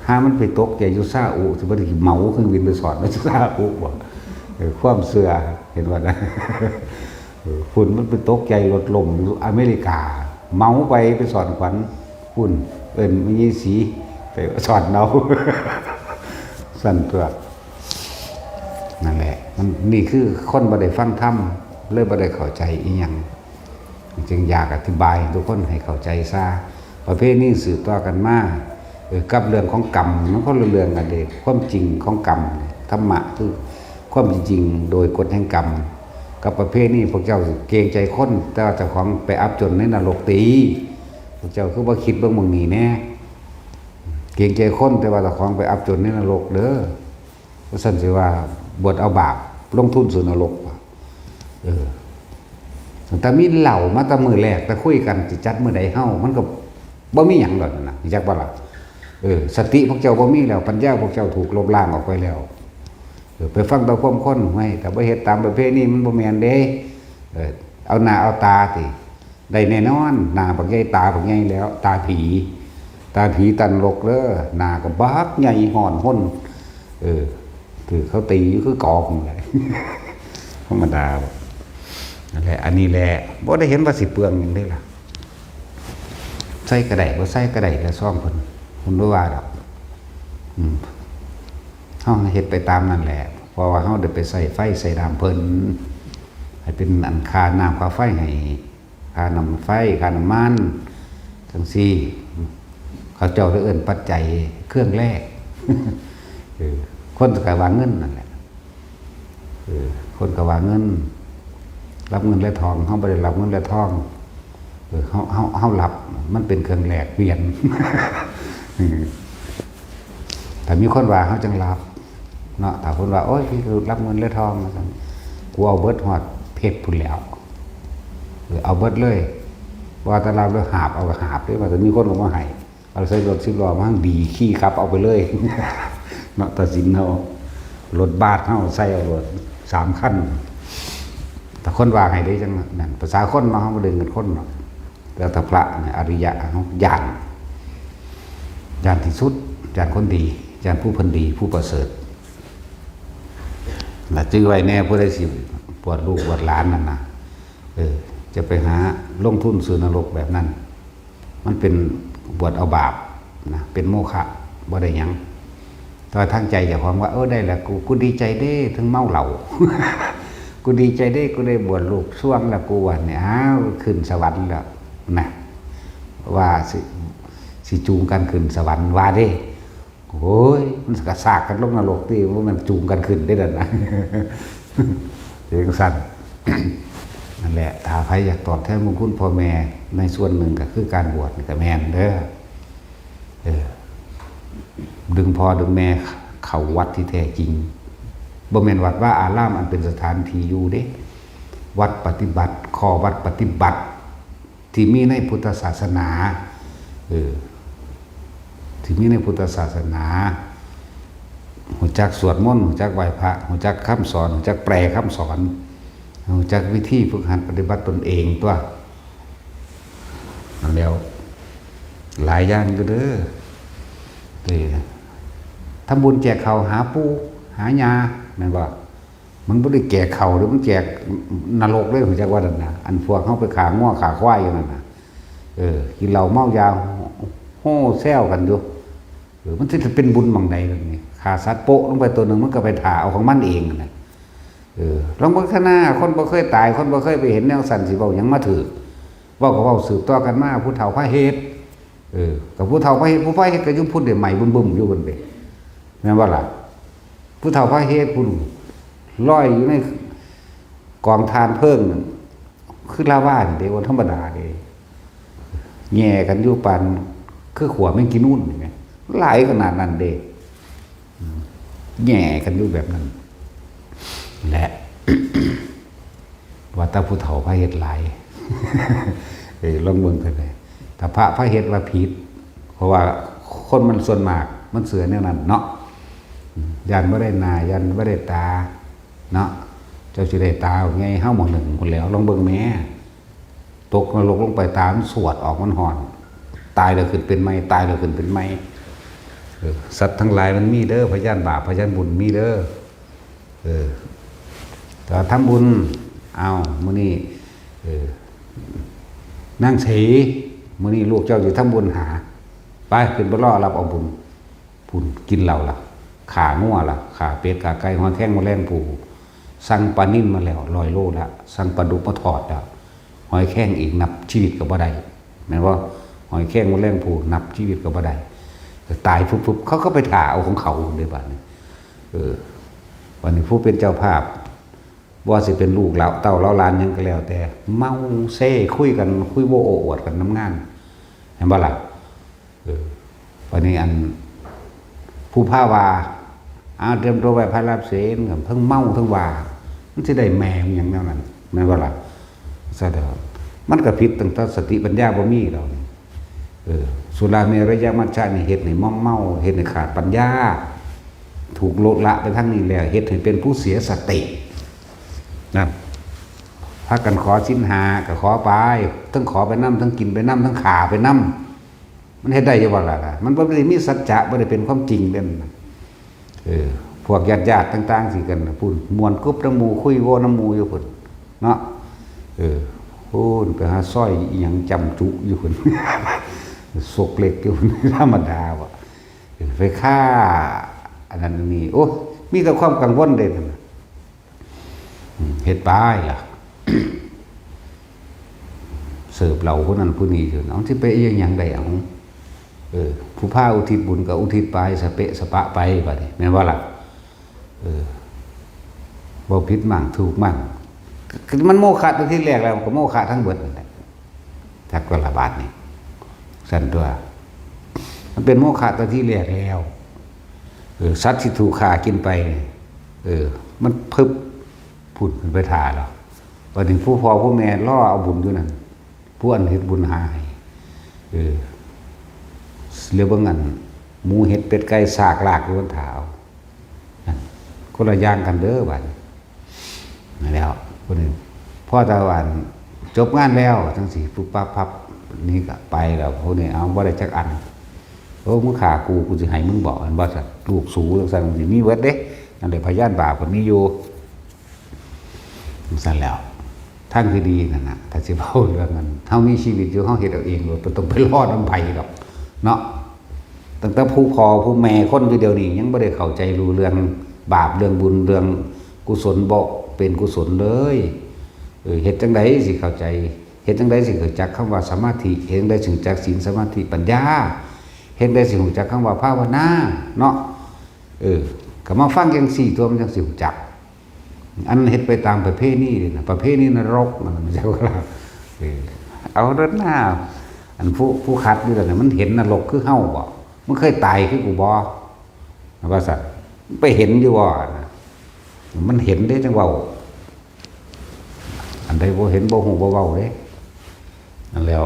ถ้ามันไปตกใจอยู่ซาอุสิบ่ได้เหมาเครื่องบินไปสอนซาอุบ่ความเสื่อเห็นว่านะ ฝุ่นมันไปตกใจรถลมอยู่อเมริกาเมาไปสอนขวัญฝุ่นมีสีไปสอนเรา สั่นตัวนั่นแหละมันนี่คือคนบ่ได้ฟังธรรมเลยบ่ได้เข้าใจอีหยังจึงอยากอธิบายทุกคนให้เข้าใจซะประเภทนี้สืบต่อกันมากับเรื่องของกรรมมันก็เรื่องกันเด็กความจริงของกรรมธรรมะคือความจริงโดยกฎแห่งกรรมกับประเภทนี้พวกเจ้าเกรงใจคนแต่เจ้าของไปอับจนในนรกตีพวกเจ้าคือว่าคิดเบื้องมึงนี่แน่เกรงใจคนแต่ว่าเจ้าของไปอับจนในนรกเด้อเพราะฉะนั้นสิว่าบวชเอาบาปลงทุนสู่นรกแต่มีเหล่ามาแต่มือแรกแต่คุยกันสิจัดมื้อใดเฮามันก็บ่มีหยังดอกนะจักบ่ล่ะสติพวกเจ้าบ่มีแล้วปัญญาพวกเจ้าถูกลบล้างออกไปแล้วไปฟังตะความค้นไว้แต่บ่เฮ็ดตามประเพณีมันบ่แม่นเด้เอาหน้าเอาตาติได้แน่นอนหน้าบักใหญ่ตาบักใหญ่แล้วตาผีตันรกเด้อหน้าก็บักใหญ่ห่อนห้นถือเขาตีอยู่คือกองเลย ธรรมดานั่นแหละอันนี้แหละบ่ได้เห็นว่าสิเปลืองหยังได้ล่ะใส่กระไดบ่ใส่กระไดก็ซ่อมเพิ่นบ่ว่าดอกเฮาเฮ็ดไปตามนั่นแหละเพราะว่าเฮาได้ไปใส่ไฟใส่น้ำเพิ่นให้เป็นอันค่าน้ำค่าไฟให้ค่าน้ำไฟค่าน้ำมันจังซี่เขาเจ้าได้เอิ้นปัจจัยเครื่องแรก คนก็ว่าเงินนั่นแหละคนก็ว่าเงินรับเงินและทองเฮาบ่ได้รับเงินและทองเฮารับมันเป็นเครื่องแลกเปลี่ยน แต่มีคนว่าเฮาจังรับเนาะถ้าคนว่าโอ้ยพี่คือรับเงินและทองกูเอาเบิดฮอดเพชรพุ่นแล้วเอาเบิดเลยว่าแต่เราหาบเอาหาบด้วยว่าแต่มีคนมาให้เอาใส่รถ10ล้อมาดีขี้ขับเอาไปเลย เนาะตัดสินเฮารถบาสเฮาใส่เอารถ3คันแต่คนว่าให้ได้จังนั้นภาษาคนเนาะเฮาบ่ได้เงินคนเนาะแต่ถ้าพระเนี่ยอริยะเฮาญาณที่สุดญาณคนดีญาณผู้เพิ่นดีผู้ประเสริฐน่ะจื้อไว้แน่ผู้ใดสิบวชลูกบวชหลานนั่นน่ะจะไปหาลงทุนสู่นรกแบบนั้นมันเป็นบวชเอาบาปนะเป็นโมฆะบ่ได้หยังแต่ทางใจเจ้าของว่าได้แล้วกูดีใจเด้ถึงเมาเหล้า กูดีใจเด้กูได้บวชลูกช่วงแล้วกูว่าเนี่ยอ้าวขึ้นสวรรค์แล้ว นะว่าสิจูงกันขึ้นสวรรค์ว่าเด้โอ้ยมันกระซากกันลงนรกที่ว่ามันจูงกันขึ้นได้ดันนะเสียงสั่น นั่นแหละถ้าใครอยากตอบแทนบุญคุณพ่อแม่ในส่วนหนึ่งก็คือการบวชนี่ก็แม่นเด้อดึงพ่อดึงแม่เข้าวัดที่แท้จริงบ่แม่นวัดว่าอารามอันเป็นสถานที่อยู่เด้วัดปฏิบัติข้อวัดปฏิบัติที่มีในพุทธศาสนาที่มีในพุทธศาสนาหูจักสวดมนต์หูจักไหว้พระหูจักคำสอนหูจักแปลคำสอนหูจักวิธีฝึกหัดปฏิบัติตนเองตัวนั่นแล้วหลายอย่างอยู่เด้อทำบุญแจกเขาหาปูหายาแม่นบ่มันบ่ได้แจกเขาหรือมันแจกนรกเลยหูจักว่านั่นน่ะอันพวกเฮาไปขาง้อขาควายอยู่นั่นน่ะกินเหล้าเมายาโห่แซวกันอยู่มันสิเป็นบุญบังใดแบบนี้ฆ่าสัตว์โปะลงไปตัวนึงมันก็ไปถ่าเอาของมันเองน่ะลองเบิ่งข้างหน้าคนบ่เคยตายคนบ่เคยไปเห็นแนวสั่นสิเว้าหยังมาถือเว้าก็เว้าสืบต่อกันมาผู้เฒ่าพระเฮ็ดกับผู้เฒ่าพระเฮ็ดผู้พระเฮ็ดก็อยู่พุ่นได้ใหม่บึ้มๆอยู่เพิ่นเด้แม่นบ่ล่ะผู้เฒ่าพระเฮ็ดพุ่นลอยอยู่ในกองทานเพิ่งคือลาวานี่เด้บ่ธรรมดาเด้แย่กันอยู่ปานคือขวแม่งกินนู่นนี่ไงหลายขนาดนั้นเด้แย่กันอยู่แบบนั้นและ ว่าตาผู้เฒ่าพระเฮ็ดหลาย ลองเบิ่งกันเลยถ้าพระเฮ็ดว่าผิดเพราะว่าคนมันส่วนมากมันเสือแนวนั้นเนาะยันบ่ได้หน้ายันบ่ได้ตาเนาะเจ้าสิได้ตาไงเฮาหม้องหนึ่งพุ่นแล้วลองเบิ่งแม่ตกนรกลงไปตามันสวดออกมันห่อนตายแล้วขึ้นเป็นไม้ตายแล้วขึ้นเป็นไม้สัตว์ทั้งหลายมันมีเด้อพยานบาปพยานบุญมีเด้อแต่ทำบุญเอามื้อนี้นั่งเฉยมื้อนี้ลูกเจ้าอยู่ทำบุญหาไปขึ้นบ่รอรับเอาบุญพุ่นกินเหล้าล่ะขางัวล่ะขาเป็ดขาไก่หอยแข้งแมลงภู่สั่งปลานิ่มมาแล้ว100 โลละสั่งปลาดุกมาทอดแล้วหอยแข้งอีกนับชีวิตก็บ่ได้แม่นว่าหอยแข้งแมลงภู่นับชีวิตก็บ่ได้ตายฟุบๆเขาก็ไปถ่าเอาของเขาในบัดนี้วันนี้ผู้เป็นเจ้าภาพว่าสิเป็นลูกเราเต้าเราหลานยังก็แล้วแต่เมาเซ่คุยกันคุยโวโอ้อวดกันน้ำงานเห็นบ่ล่ะวันนี้อันผู้พาวาเตรียมตัวไว้พระรับเสนกับทั้งเมาทั้งวามันสิได้แม่งอย่างนั้นแม่นบ่ล่ะซะเด้อมันก็ผิดตั้งแต่สติปัญญาบ่มีดอกสุราเมรยมัชฌะนี่เฮ็ดให้ม่อมเมาเฮ็ดให้ขาดปัญญาถูกโลดละไปทั้งนี้แล้วเฮ็ดให้เป็นผู้เสียสตินั่นพากันขอศีลห้าก็ขอไปทั้งขอไปนำทั้งกินไปนำทั้งขาไปนำมันเฮ็ดได้อยู่บ่ล่ะมันบ่ได้มีสัจจะบ่ได้เป็นความจริงเด่นพวกญาติๆต่างๆสิกันพูดม่วนกึบน้ำหมู่คุยโวน้ำหมู่อยู่พุ่นเนาะพูดไปหาสร้อยอีหยังจำจุอยู่พุ่น ศกเล็กอยู่ธรรมดาว่ะไปฆ่าอันนั้นนี่โอ้มีแต่ความกังวลเด่นเฮ็ดไปล่ะ เสิร์ฟเหล่าผู้นั้นผู้นี้อยู่เอาที่ไปอย่างใดเอาผู้พาอุทิศบุญกับอุทิศไปสเปะสปะไปบัดนี้แม่นว่าล่ะบ่ผิดมั่งถูกมั่งมันโมฆะตั้งที่แรกแล้วก็โมฆะทั้งเบิดนั่นแหละจักก็ละบาทนี่สั่นตัวมันเป็นโมฆะตั้งที่แรกแล้วสัตว์ที่ถูกฆ่ากินไปมันพึบผุดขึ้นไปถ่าแล้วพอถึงผู้พ่อผู้แม่ล่อเอาบุญอยู่นั่นผู้อันเฮ็ดบุญหายเรียกว่างั้นหมูเห็ดเป็ดไก่สากลากอยู่บนเท้าคนละอย่างกันเด้อบัดนั่นแล้วคนนึงพ่อตาวันจบงานแล้วทั้งสี่ปุ๊บปั๊บพับนี่ก็ไปแล้วพวกนี้เอาบ่ได้จักอันโอ้มึงฆ่ากูสิให้มึงบอกอันบ่ซะลูกสูจังซั่นสิมีเบิดเด้นั่นเลยพยานบาปก็มีอยู่จังซั่นแล้วทางที่ดีนั่นน่ะถ้าสิเว้าเรื่องนั้นเฮามีชีวิตอยู่เฮาเฮ็ดเอาเองโลดบ่ต้องไปรอน้ำไผดอกเนาะตั้งแต่ผู้พ่อผู้แม่คนอยู่เดียวนี้ยังบ่ได้เข้าใจรู้เรื่องบาปเรื่องบุญเรื่องกุศลบ่เป็นกุศลเลยเฮ็ดจังได๋สิเข้าใจ เฮ็ดจังได๋สิเกิดจักคำว่าสมาธิเฮ็ดจังได๋สิรู้จักศีลสมาธิปัญญาเฮ็ดจังได๋สิรู้จักคำว่าภาวนาเนาะก็มาฟังจังซี่ตัวมันจังสิรู้จักอันเฮ็ดไปตามประเพณีนี่นะประเพณีนรกมันจักว่าเอาเด้อหน้าอันผู้คัดนี่แหละมันเห็นนรกคือเฮาบ่มันเคยตายคือกูบ่ว่าซั่นไปเห็นอยู่บ่นะมันเห็นได้จังเว้าอันใดบ่เห็นบ่ฮู้บ่เว้าเด้นั่นแล้ว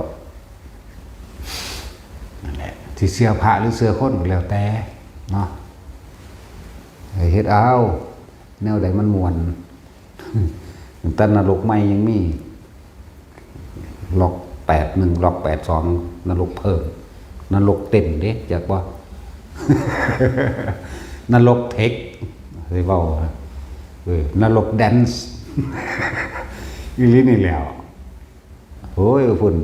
นั่นแหละที่เสื้อพระหรือเสื้อคนก็แล้วแต่เนาะเฮ็ดเอาแนวใดมันม่วนแต่นรกใหม่ยังมีล็อก81ล็อก82นรกเพิ่มนรกเต้นเด้จักบ่ นรกเทคสิเว้านรกแดนซ์ อีหลีนี่แล้วโอ้ยพุ่น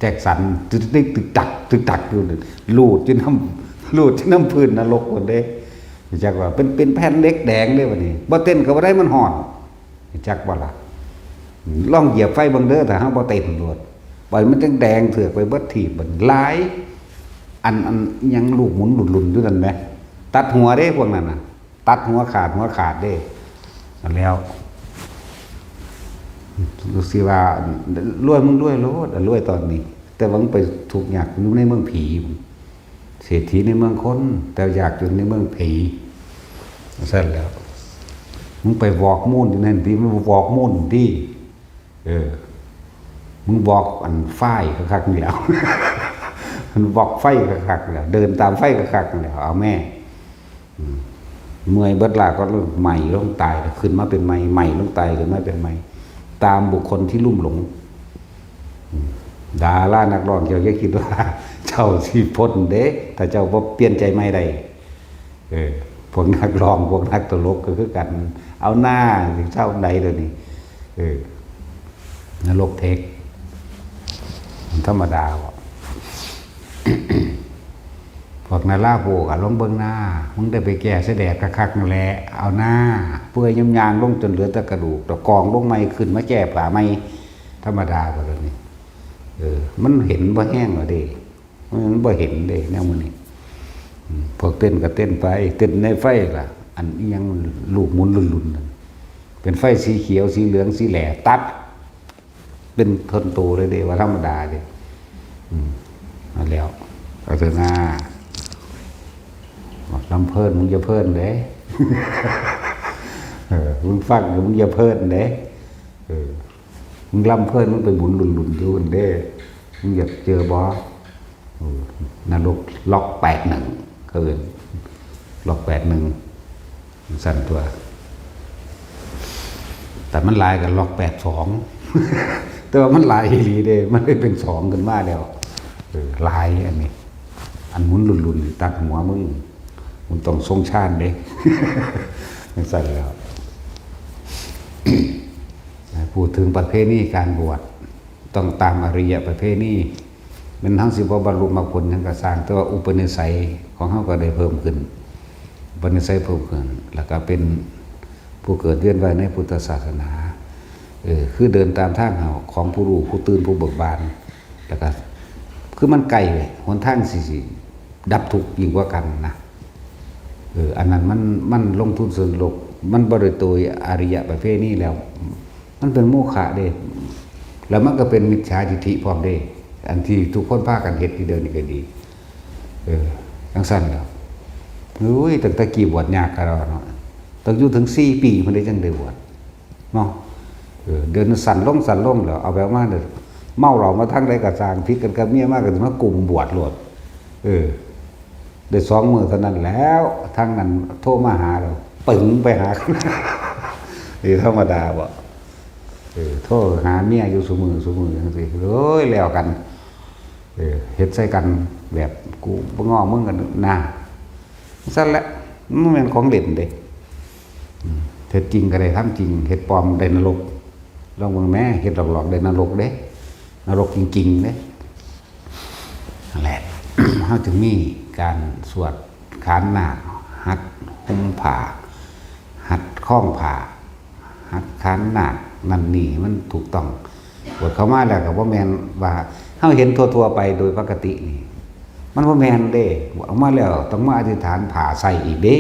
แจ็คสันตึกตักอยู่ลูดจนน้ำพื้นนรกพุ่นเด้จักว่าเป็นแผ่นเล็กแดงเด้บัดนี้บ่เต้นก็บ่ได้มันฮ้อนจักบ่ล่ะลองเหยียบไฟเบิ่งเด้อถ้าเฮาบ่เต้นโลดปล่อยมันจังแดงเถือกไปเบิดทีบบัดหลายอันยังลูกหมุนหลุนๆอยู่นั่นแหมตัดหัวเด้พวกนั้นน่ะตัดหัวขาดเด้แล้วดูสิว่ารวยมึงรวยโลดรวยตอนนี้แต่ว่ามึงไปถูกอยากอยู่ในเมืองผีเศรษฐีในเมืองคนแต่อยากอยู่ในเมืองผีเสร็จแล้วมึงไปบอกมุ่นอยู่นั่นดิมึงบอกมุ่นดิมึงบอกอันฝ้ายคักๆนี่แล้ว มันบอกไฟคักๆแล้วเดินตามไฟคักๆนี่แล้วเอาแม่เมื่อยเบิดลาก็ใหม่ลงตายขึ้นมาเป็นใหม่ลงตายขึ้นมาเป็นใหม่ตามบุคคลที่ลุ่มหลงดารานักร้องเจ้าอย่าคิดว่าเจ้าสิพ้นเด้ถ้าเจ้าบ่เปลี่ยนใจไม่ได้พวกนักร้องพวกนักตลกก็คือกันเอาหน้าถึงเจ้าใดเลยนี่นรกเทคธรรมดาบ่ พวกนาลาโบกลงเบื้องหน้ามึงได้ไปแก่เสด็จคักๆนั่นแหละเอาหน้าเปื่อยยำยางลงจนเหลือแต่กระดูกแต่กองลงไม่ขึ้นมาแก่ป่าไม่ธรรมดาก็เลยนี่มันเห็นบ่แห้งหรอเด้มันบ่เห็นเด้แนวมันนี่พวกเต้นก็เต้นไปเต้นในไฟล่ะอันยังลูกหมุนลุนๆเป็นไฟสีเขียวสีเหลืองสีแหล่ตัดเป็นทนโตเลยเด้ว่าธรรมดาเด้เอาแล้วเอาเถอะหน้าลำเพิ่นมึงอย่าเพิ่นเด้ มึงฟังมึงอย่าเพิ่นเด้มึงลำเพิ่นมึงไปหมุนหลุนๆอยู่เด้มึงอย่าเจอบอนรกล็อก81เกินล็อก81สั่นตัวแต่มันลายกับล็อก82แต่ว่ามันลายอีหลีเด้มันได้เป็น2ขึ้นมาแล้วลายอันนี้อันหมุนหลุนๆตัดหัวมึงต้องทรงชาติเด้ ไม่ใช่แล้ว พูดถึงประเพณีการบวชต้องตามอริยประเพณีเป็นทั้งสิบบรรลุมรรคผลทั้งกระสร้างแต่ว่าอุปนิสัยของเขาก็ได้เพิ่มขึ้นอุปนิสัยเพิ่มขึ้นแล้วก็เป็นผู้เกิดเวียนว่ายในพุทธศาสนาคือเดินตามทางของผู้รู้ผู้ตื่นผู้เบิกบานแล้วก็คือมันไกลเลยหนทางสิดับทุกข์ยิ่งกว่ากันนะอันนั้นมันลงทุนส่วนโลกมันบริโภคอริยประเภทนี้แล้วมันเป็นโมฆะเด้แล้วมันก็เป็นมิจฉาทิฏฐิพร้อมเด้อันที่ทุกคนพากันเฮ็ดที่เดินนี่ก็ดีจังซั่นแล้วตั้งแต่กี่บวชยากกันแล้วเนาะต้องอยู่ถึง4 ปีมันได้จังได้บวชเนาะเดินสั่นลงแล้วเอาแบบมาเด้อเมาเรามาทั้งใดก็สร้างพิษกันกับเมียมากก็มากลุ่มบวชโลดได้2 มื้อเท่านั้นแล้วทั้งนั้นโทรมาหาเราปึ๋งไปหา นี่ธรรมดาบ่โทรหาเมียอยู่ซุมื้อจังซี่โอ้ยแล้วกันเฮ็ดใส่กันแบบกูบ่ง้อมึงกันนะซั่นแหละมันแม่นของเล่นเด้เฮ็ดจริงก็ได้ทำจริงเฮ็ดปลอมได้นรกลองเบิ่งแม่เฮ็ดหลอกๆได้นรกเด้นรกจริงๆเด้นั่นแหละ เฮาจึงมีการสวดขานนาคหัดห่มผ้าหัดคล้องผ้าหัดขานนาคนั่นนี่มันถูกต้อง บวชเข้ามาแล้วก็บ่แม่นว่าเฮาเห็นทั่วๆไปโดยปกตินี่มันบ่แม่นเด้บวชออกมาแล้วต้องมาอธิษฐานผ่าใส่อีกเด้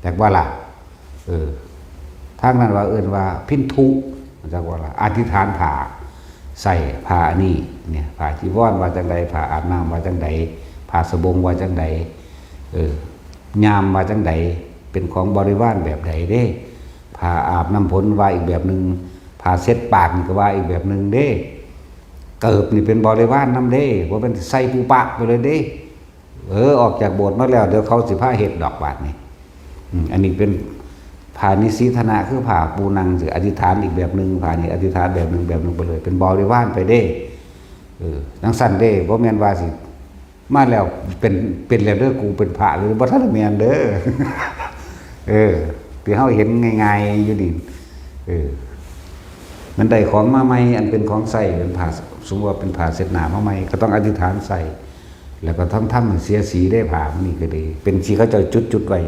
แต่ว่าล่ะทางนั้นว่าเอิ้นว่าพินทุจักว่าล่ะอธิษฐานผ่าใส่ผ้านี่เนี่ยผ้าจีวรว่าจังใดผ้าอาบน้ำว่าจังใดผ้าสบงว่าจังใดยามว่าจังใดเป็นของบริวารแบบใดเด้ผ้าอาบน้ำฝนว่าอีกแบบนึงผ้าเช็ดปากนี่ก็ว่าอีกแบบนึงเด้เกิบนี่เป็นบริวารนำเด้บ่เป็นใส่ปูปะไปเลยเด้ออกจากโบสถ์มาแล้วเดี๋ยวเขาสิพาเฮ็ดดอกบาดนี่อันนี้เป็นผ่านิสีธนะคือผ่าปูนังสิอธิษฐานอีกแบบนึงผ่านี่อธิษฐานแบบนึงไปเลยเป็นบริวารไปเด้จังซั่นเด้บ่แม่นว่าสิมาแล้วเป็นแล้วเด้อกูเป็นพระหรือบ่ทันแม่นเด้อที่เฮาเห็นง่ายๆอยู่ดิมันได้ของมาใหม่อันเป็นของใส่เป็นผ้าสมมุติว่าเป็นผ้าเช็ดหน้ามาใหม่ก็ต้องอธิษฐานใส่แล้วก็ต้องทำเสียสีได้ผ้ามันนี่ก็ดีเป็นสีเขาจะจุดไว้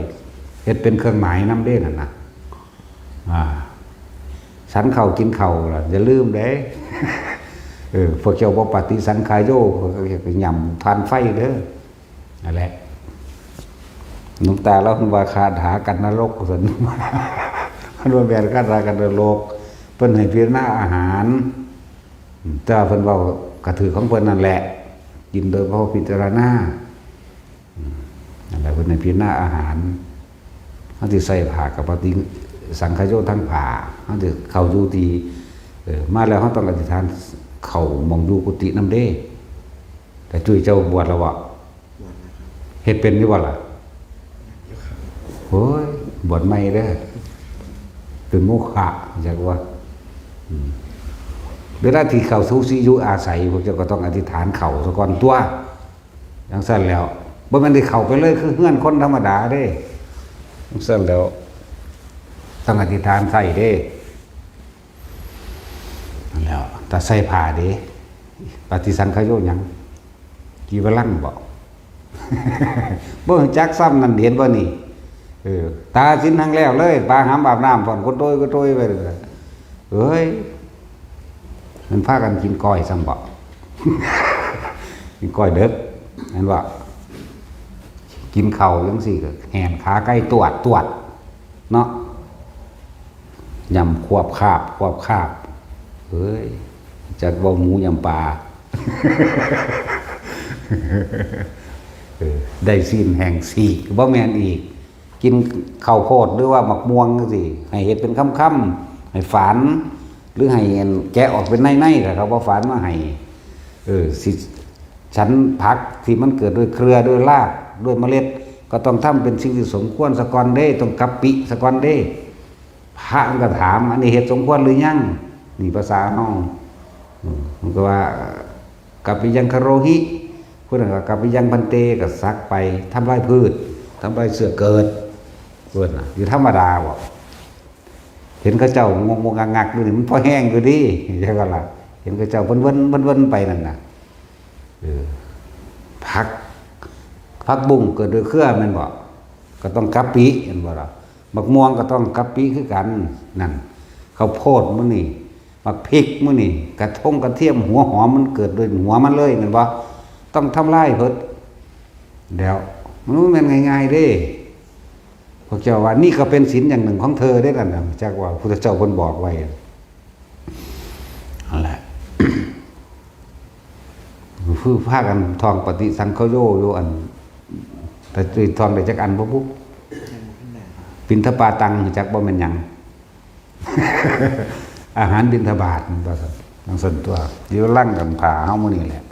เฮ็ดเป็นเครื่องหมายนำเด้นั่นน่ะฉันเข้ากินข้าวล่ะอย่าลืมเด้พวกเจ้าบ่ปฏิสังขายโยก็ย่ำทานไฟเด้อนั่นแหละหลวงตาเราว่าคาถากันนรกซั่นมันว่าแม่นคาถากันนรกเพิ่นให้พิจารณาอาหารแต่เพิ่นเว้ากระถือของเพิ่นนั่นแหละกินโดยเพราะพิจารณานั่นแหละเพิ่นให้พิจารณาอาหารเฮาสิใส่ผ้ากับปฏิสังขโยทั้งผ้าเฮาสิเข้าอยู่ที่มาแล้วเฮาต้องอธิษฐานเข้ามองอยู่กุฏินำเด้แต่จุ้ยเจ้าบวชแล้วบ่เฮ็ดเป็นอยู่บ่ล่ะโอ้ยบวชใหม่เด้อเป็นโมฆะจักว่าเวลาที่เข้าสู่สิอยู่อาศัยพวกเจ้าก็ต้องอธิษฐานเข้าซะก่อนตัวจังซั่นแล้วบ่แม่นได้เข้าไปเลยคือเฮือนคนธรรมดาเด้จังซั่นแล้วต้องอธิษฐานใส่เด้นั่นแล้วแต่ใส่ผ้าเด้ปฏิสังขโยหยังกี่วลังบ่ บ่รู้จักซ้ำนั่นเห็นบ่นี่ตาสินทั้งแล้วเลยปลาหามอาบน้ำผ่อนคนโต้ยไปเลยเฮ้ยมันพากันกินก้อยซ้ำบ่ กินก้อยเด็กนั่นว่ากินเข่าจังซี่ก็แหนขาใกล้ตวดเนาะยำควบคาบเฮ้ยจากบ่หมูยำปลา ได้สิ้นแห่งสีบ่แม่นอีกกินข้าวโพดหรือว่าหมักม่วงสิให้เฮ็ดเป็นค่ำๆให้ฝานหรือให้แกะออกเป็นในๆแต่เขาบ่ฝานมาให้สิฉันผักที่มันเกิดด้วยเครือด้วยรากด้วยเมล็ดก็ต้องทำเป็นสิ่งที่สมควรสะก่อนเด้ต้องกัปปิสะก่อนเด้พระมันก็ถามอันนี้เฮ็ดสมควรหรือยังนี่ภาษาเฮามันก็ว่ากัปปิยังคโรหิเพิ่นก็กัปปิยังพันเตก็ซักไปทำลายพืชทำลายเสือเกิดเพิ่นน่ะอยู่ธรรมดาบ่เห็นเขาเจ้างงงักๆอยู่นี่มันพอแห้งอยู่ดิใช่บ่ล่ะเห็นเขาเจ้าเพิ่นไปนั่นน่ะผักบุ้งเกิดโดยเครือแม่นบ่ก็ต้องกัปปิเห็นบ่ล่ะมะม่วงก็ต้องกัปปิคือกันนั่นข้าวโพดมื้อนี่มักพริกมื้อนี่กระเทียมหัวหอมมันเกิดโดยหัวมันเลยแม่นบ่ต้องทำลายเพิ่นแล้วมันบ่แม่นง่ายๆเด้พวกเจ้าว่านี่ก็เป็นศีลอย่างหนึ่งของเธอได้นั่นน่ะจักว่าพุทธเจ้าเพิ่นบอกไว้นั่นแหละ คือพากันท่องปฏิสังขโยอยู่อันแต่ท่องได้จักอันบ่ปุ๊บบิณฑบาตังจักบ่แม่นหยัง อาหารบิณฑบาตมันบ่ซั่นทั้งส่วนตัวอยู่ลั่งกันผ่าเฮามื้อนี้แหละ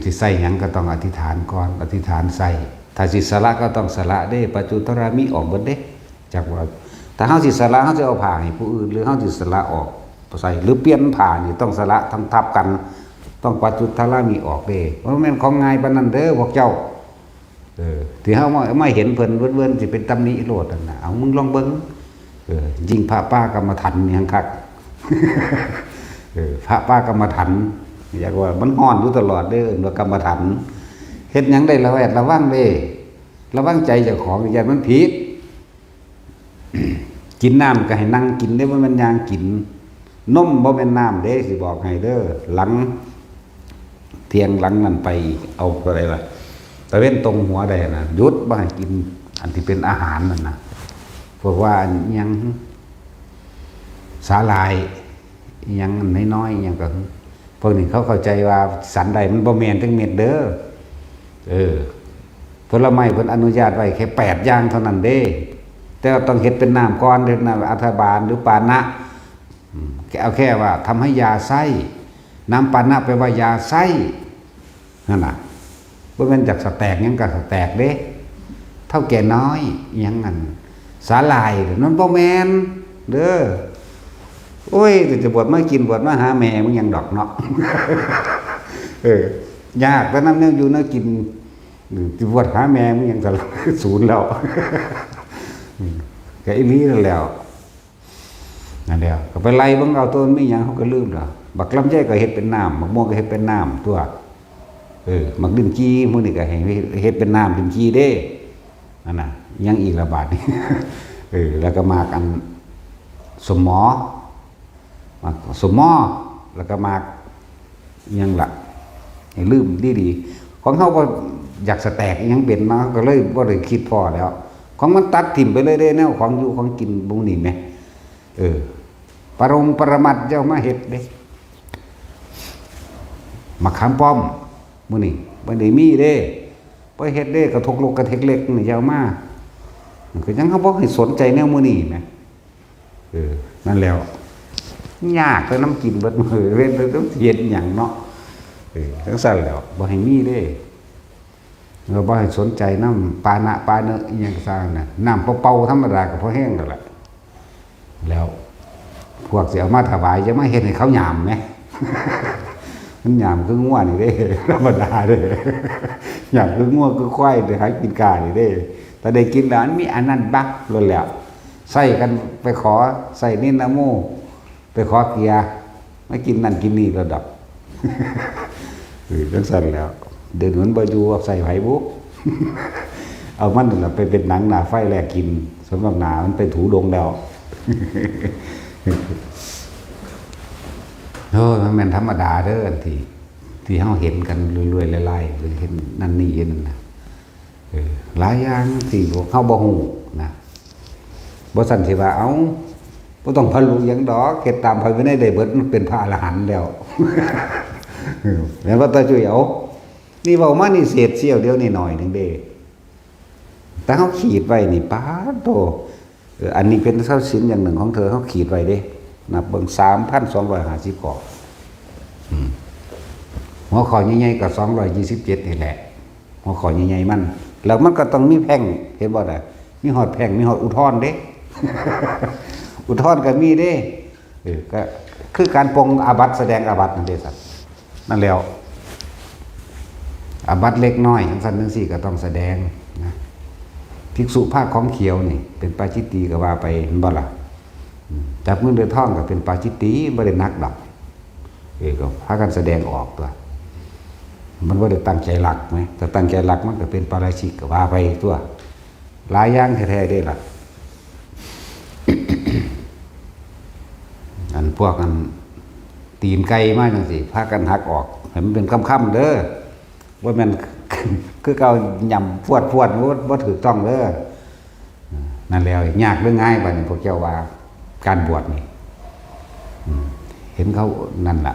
สิใส่หยังก็ต้องอธิษฐานก่อนอธิษฐานใส่ถ้าสิสละก็ต้องสละเด้ปัจจุตรามิออกเบิดเด้จักว่าถ้าเฮาสิสละเฮาสิเอาผ้าให้ผู้อื่นหรือเฮาสิสละออกใส่หรือเปลี่ยนผ้านี่ต้องสละทั้งทับกันต้องปัจจุตรามิออกเด้บ่แม่นของง่ายปานนั้นเด้อพวกเจ้าที่เฮาไม่เห็นเพิ่นเวิ้นๆสิเป็นตำหนิโลดนั่นน่ะเอามึงลองเบิ่งยิ่งพระป้ากรรมฐานนี่หังคัก พระป้ากรรมฐานอยากว่ามันฮ้อนอยู่ตลอดเด้อว่ากรรมฐานเฮ็ดหยังได้ระวังเด้ระวังใจเจ้าของอย่ามันผิด กินน้ำก็ให้นั่งกินได้บ่แม่นย่างกิน นมบ่เป็นน้ำเด้สิบอกให้เด้อหลังเที่ยงหลังนั่นไปเอาอะไรล่ะตะเว้นตรงหัวได้นะหยุดบ่ให้กินอันที่เป็นอาหารนั่นนะเพราะว่ายังสาลายยังน้อยๆยังก็พวกนี้เขาเข้าใจว่าสันใดมันบ่แม่นทั้งเม็ดเด้อผลไม้เพิ่นอนุญาตไว้แค่8อย่างเท่านั้นเด้แต่ต้องเฮ็ดเป็นน้ำก่อนเฮ็ดน้ำอัฐบาลหรือปานะเอาแค่ว่าทำให้ยาไส้น้ำปานะแปลว่ายาไส้นั่นน่ะบ่แม่นจากสแตกหยังก็สแตกเด้เท่าแก่น้อยหยังนั่นสาลายนั่นบ่แม่นเด้อโอ้ยจะบวชมากินบวชมาหาแม่มึงยังดอกเนาะ ยากแต่น้ำเนี่ยอยู่น่ากินจะบวชหาแม่มึงยังจะศูนย์แล้ว แกอีนี้นั่นแล้วนั่นแล้วก็ไปไล่บังเอาตัวไม่ยังเขาก็ลืมแล้วบักลำไยก็เฮ็ดเป็นน้ำบักม่วงก็เฮ็ดเป็นน้ำตัวบักดินจีมื้อนี้ก็เฮ็ดเป็นน้ำดินจีเด้นั่นน่ะยังอีกระบาดนี่ แล้วก็มากอันสมหมอมากสมหมอแล้วก็มากยังละให้ลืมดีๆของเขาก็อยากสแตกยังเป็นมาก็เลยบ่ได้คิดพอแล้วของมันตัดถิ่มไปเลยเด้แนวของอยู่ของกินบุ้งนี่แหมปรมัตถ์เจ้ามาเฮ็ดเด้มะขามป้อมมื้อนี้บ่ได้มีเด้บ่เฮ็ดเด้กระทกลกกระเทกเล็กนี่เจ้ามาก็ยังเขาบ่ให้สนใจแนวมื้อนี้แหมนั่นแล้วยากแต่น้ำกินเบิดมื้อเว้นแต่ต้องเฮ็ดหยังเนาะจังซั่นแล้วบ่ให้มีเด้เราบ่ให้สนใจน้ำปานะปาเนอะอีหยังซ่าน่ะน้ำเป่าๆธรรมดาก็พอแห้งแล้วล่ะแล้วพวกสิเอามาถวายจะมาเฮ็ดให้เขาหยามแหม มันหยามคืองัวนี่เด้ธรรมดาเด้หยามคืองัวคือควายเด้หากินกานี่เด้แต่ได้กินแล้วมันมีอันนั้นบักล้วนแล้วใส่กันไปขอใส่นินะโมไปขอเกียร์มากินนั่นกินนี่ระดับ จังซั่นแล้วเดินเหมือนบ่อยู่ใส่ไผบุ เอามันนั่นล่ะไปเป็นหนังหน้าไฟแลกกินสำหรับหน้ามันไปถูดงแล้ว โอ้ยมันเป็นธรรมดาเด้อที่เฮาเห็นกันรวยๆไล่ๆหรือเห็นนั่นนี่นั่นน่ะหลายอย่างที่พวกเฮาบ่ฮู้นะบ่ซั่นสิว่าเอ้าบ่ต้องพะลุหยังดอกเฮ็ดตามพระวินัยได้เบิดมันเป็นพระอรหันต์แล้ว แม่นว่าตาจุ๋ยเอานี่เว้ามานี่เศษเสี้ยวเดียวนี่หน่อยนึงเด้แต่เฮาขีดไว้นี่ป๊าดโตอันนี้เป็นทรัพย์สินอย่างหนึ่งของเธอเฮาขีดไว้เด้นับเบิ่ง 3,250 ข้อหัวข้อใหญ่ๆก็227นี่แหละหัวข้อใหญ่ๆมันแล้วมันก็ต้องมีแพ่งเห็นบ่ล่ะมีฮอดแพ่งมีฮอดอุทธรณ์เด้ อุทธรณ์ก็มีเด้ก็คือการปรงอาบัติแสดงอาบัตินั่นเด้สัตว์นั่นแล้วอาบัติเล็กน้อยจังซั่นจังซี่ก็ต้องแสดงนะภิกษุภาคของเขียวนี่เป็นปาจิตตีก็ว่าไปเห็นบ่ล่ะจับเงินเดือนทองก็เป็นปาจิตตีบ่ได้นักดอกก็พากันแสดงออกตัวมันบ่ได้ตั้งใจหลักไหมแต่ตั้งใจหลักมันก็เป็นปาราชิกก็ว่าไปตัวหลายอย่างแท้ๆได้ล่ะ อันพวกกันตีนไก่มาจังซี่พากันหักออกให้มันเป็นค่ำๆเด้อว่ามัน คือเก่าย่ำฟวดบ่ถูกต้องเด้อนั่นแล้วยากหรือง่ายบัดนี้พวกเจ้าว่าการบวชนี่เห็นเขานั่นล่ะ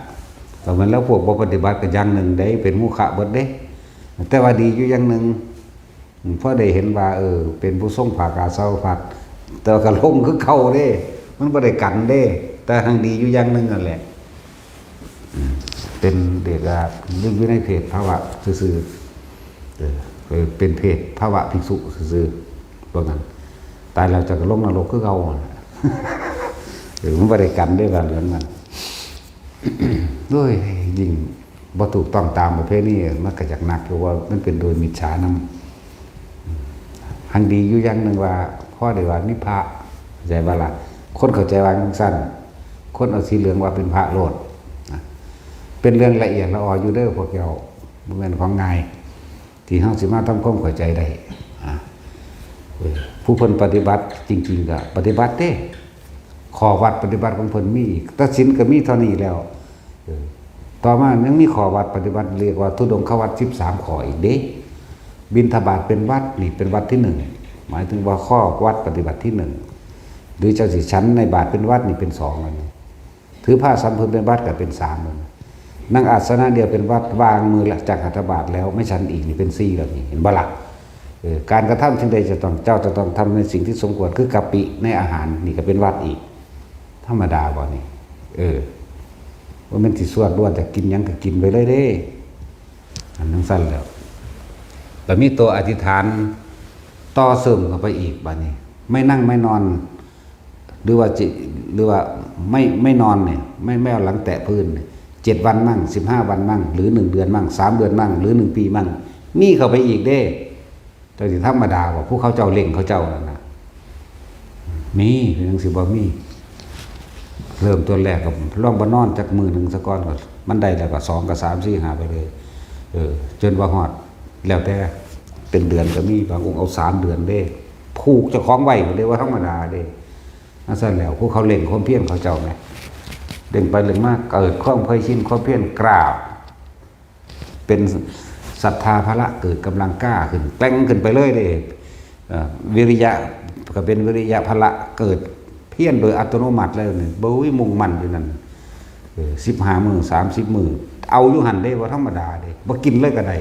แต่มันแล้วพวกบ่ปฏิบัติก็อย่างหนึ่งได้เป็นมุขะเบิดเด้แต่ว่าดีอยู่อย่างหนึ่งเพราะได้เห็นว่าเป็นผู้ทรงภากาสาวพัดแต่ก็ลงคือเก่าเด้มันบ่ได้กันเด้แต่ทางดีอยู่อย่างหนึ่งนั่นแหละเป็นเด็กลึกอยู่ในเพศภาวะซื่อๆเป็นเพศภาวะภิกษุซื่อๆว่างั้นตายแล้วจะก็ลงนรกคือเก่ามันบ่ได้กันได้ว่าเรื่องนั้นด้วยยิ่งบ่ถูกต้องตามประเพณีมันก็จักหนักอยู่ว่ามันเป็นโดยมิจฉานำหังดีอยู่อย่างนึงว่าพ่อได้ว่านิพพะใจว่าล่ะคนเข้าใจว่าจังซั่นคนเอาสีเหลืองว่าเป็นพระโลดเป็นเรื่องละเอียดละอออยู่เด้อพวกเราบ่แม่นของง่ายที่เฮาสิมาทำความเข้าใจได้ผู้เพิ่นปฏิบัติจริงๆก็ปฏิบัติเด้ ข้อวัดปฏิบัติของเพิ่นมีอีกแต่ศีลก็มีเท่านี้แล้วต่อมายังมีข้อวัดปฏิบัติเรียกว่าทุดงควัด13ข้ออีกเด้บิณฑบาตเป็นวัดนี่เป็นวัดที่1หมายถึงว่าข้อวัดปฏิบัติที่1หรือเจ้าสิฉันในบาทเป็นวัดนี่เป็น2อันนี้ถือผ้าสัมพันธ์เป็นวัดก็เป็น3อันนั่งอาสนะเดียวเป็นวัดวางมือจากหัตถบาทแล้วไม่ฉันอีกนี่เป็น4แล้วนี่เห็นบ่ล่ะการกระทำสิ่งใดจะต้องทำในสิ่งที่สมควรคือกะปิในอาหารนี่ก็เป็นวัดอีกธรรมดาบ่นี่ว่ามันสิสวดล้วนแต่กินหยังก็กินไปเลยเด้อันนั้นสั้นแล้วแต่มีตัวอธิษฐานต่อเสริมเข้าไปอีกบัดนี้ไม่นั่งไม่นอนหรือว่าไม่นอนเนี่ยไม่เอาหลังแตะพื้น7 วันมั่ง15 วันมั่งหรือ1 เดือนมั่ง3 เดือนมั่งหรือ1 ปีมั่งมีเข้าไปอีกเด้แต่สิธรรมดาว่าผู้เขาเจ้าเล่งเขาเจ้านั่นน่ะมีจังสิบ่มีเริ่มตัวแรกก็ลองบ่นอนจักมื้อนึงซะก่อนก็มันได้แล้วก็2กับ3 4 5ไปเลยจนว่าฮอดแล้วแต่เป็นเดือนก็มีบางองค์เอา3 เดือนเด้ผูกเจ้าของไว้ก็เรียกว่าธรรมดาเด้นั่นซั่นแล้วผู้เขาเล่งความเพียรเขาเจ้าไงเล่งไปเล่งมาเกิดความเคยชินความเพียรกล้าเป็นศรัทธาภละเกิดกำลังกล้าขึ้นแป้งขึ้นไปเลยเด้วิริยะก็เป็นวิริยะภละเกิดเพี้ยนโดยอัตโนมัติแล้วนี่บ่วิมุ่งมั่นอยู่นั่น15 มื้อ30 มื้อเอาอยู่หั่นเด้บ่ธรรมดาเด้บ่กินเลยก็ได้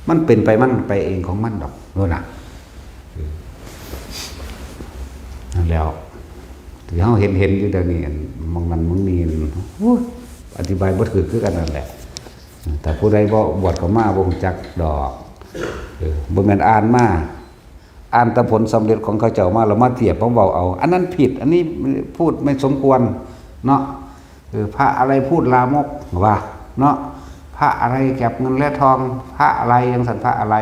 มันเป็นไปมันไปเองของมันดอกโน่นน่ะนั่นแล้วที่เฮาเห็นอยู่เดี๋ยวนี้มองนั้นมองนี้อธิบายบ่ถูกคือกันนั่นแหละแต่ผู้ใดบ่บวชเข้ามาบ่รู้จักดอกบ่แม่นอ่านแต่ผลสำเร็จของเขาเจ้ามาแล้วมาเทียบเว้าเอาอันนั้นผิดอันนี้พูดไม่สมควรเนาะพระอะไรพูดลามกว่าเนาะพระอะไรเก็บเงินและทองพระอะไรยังสันพระอะไร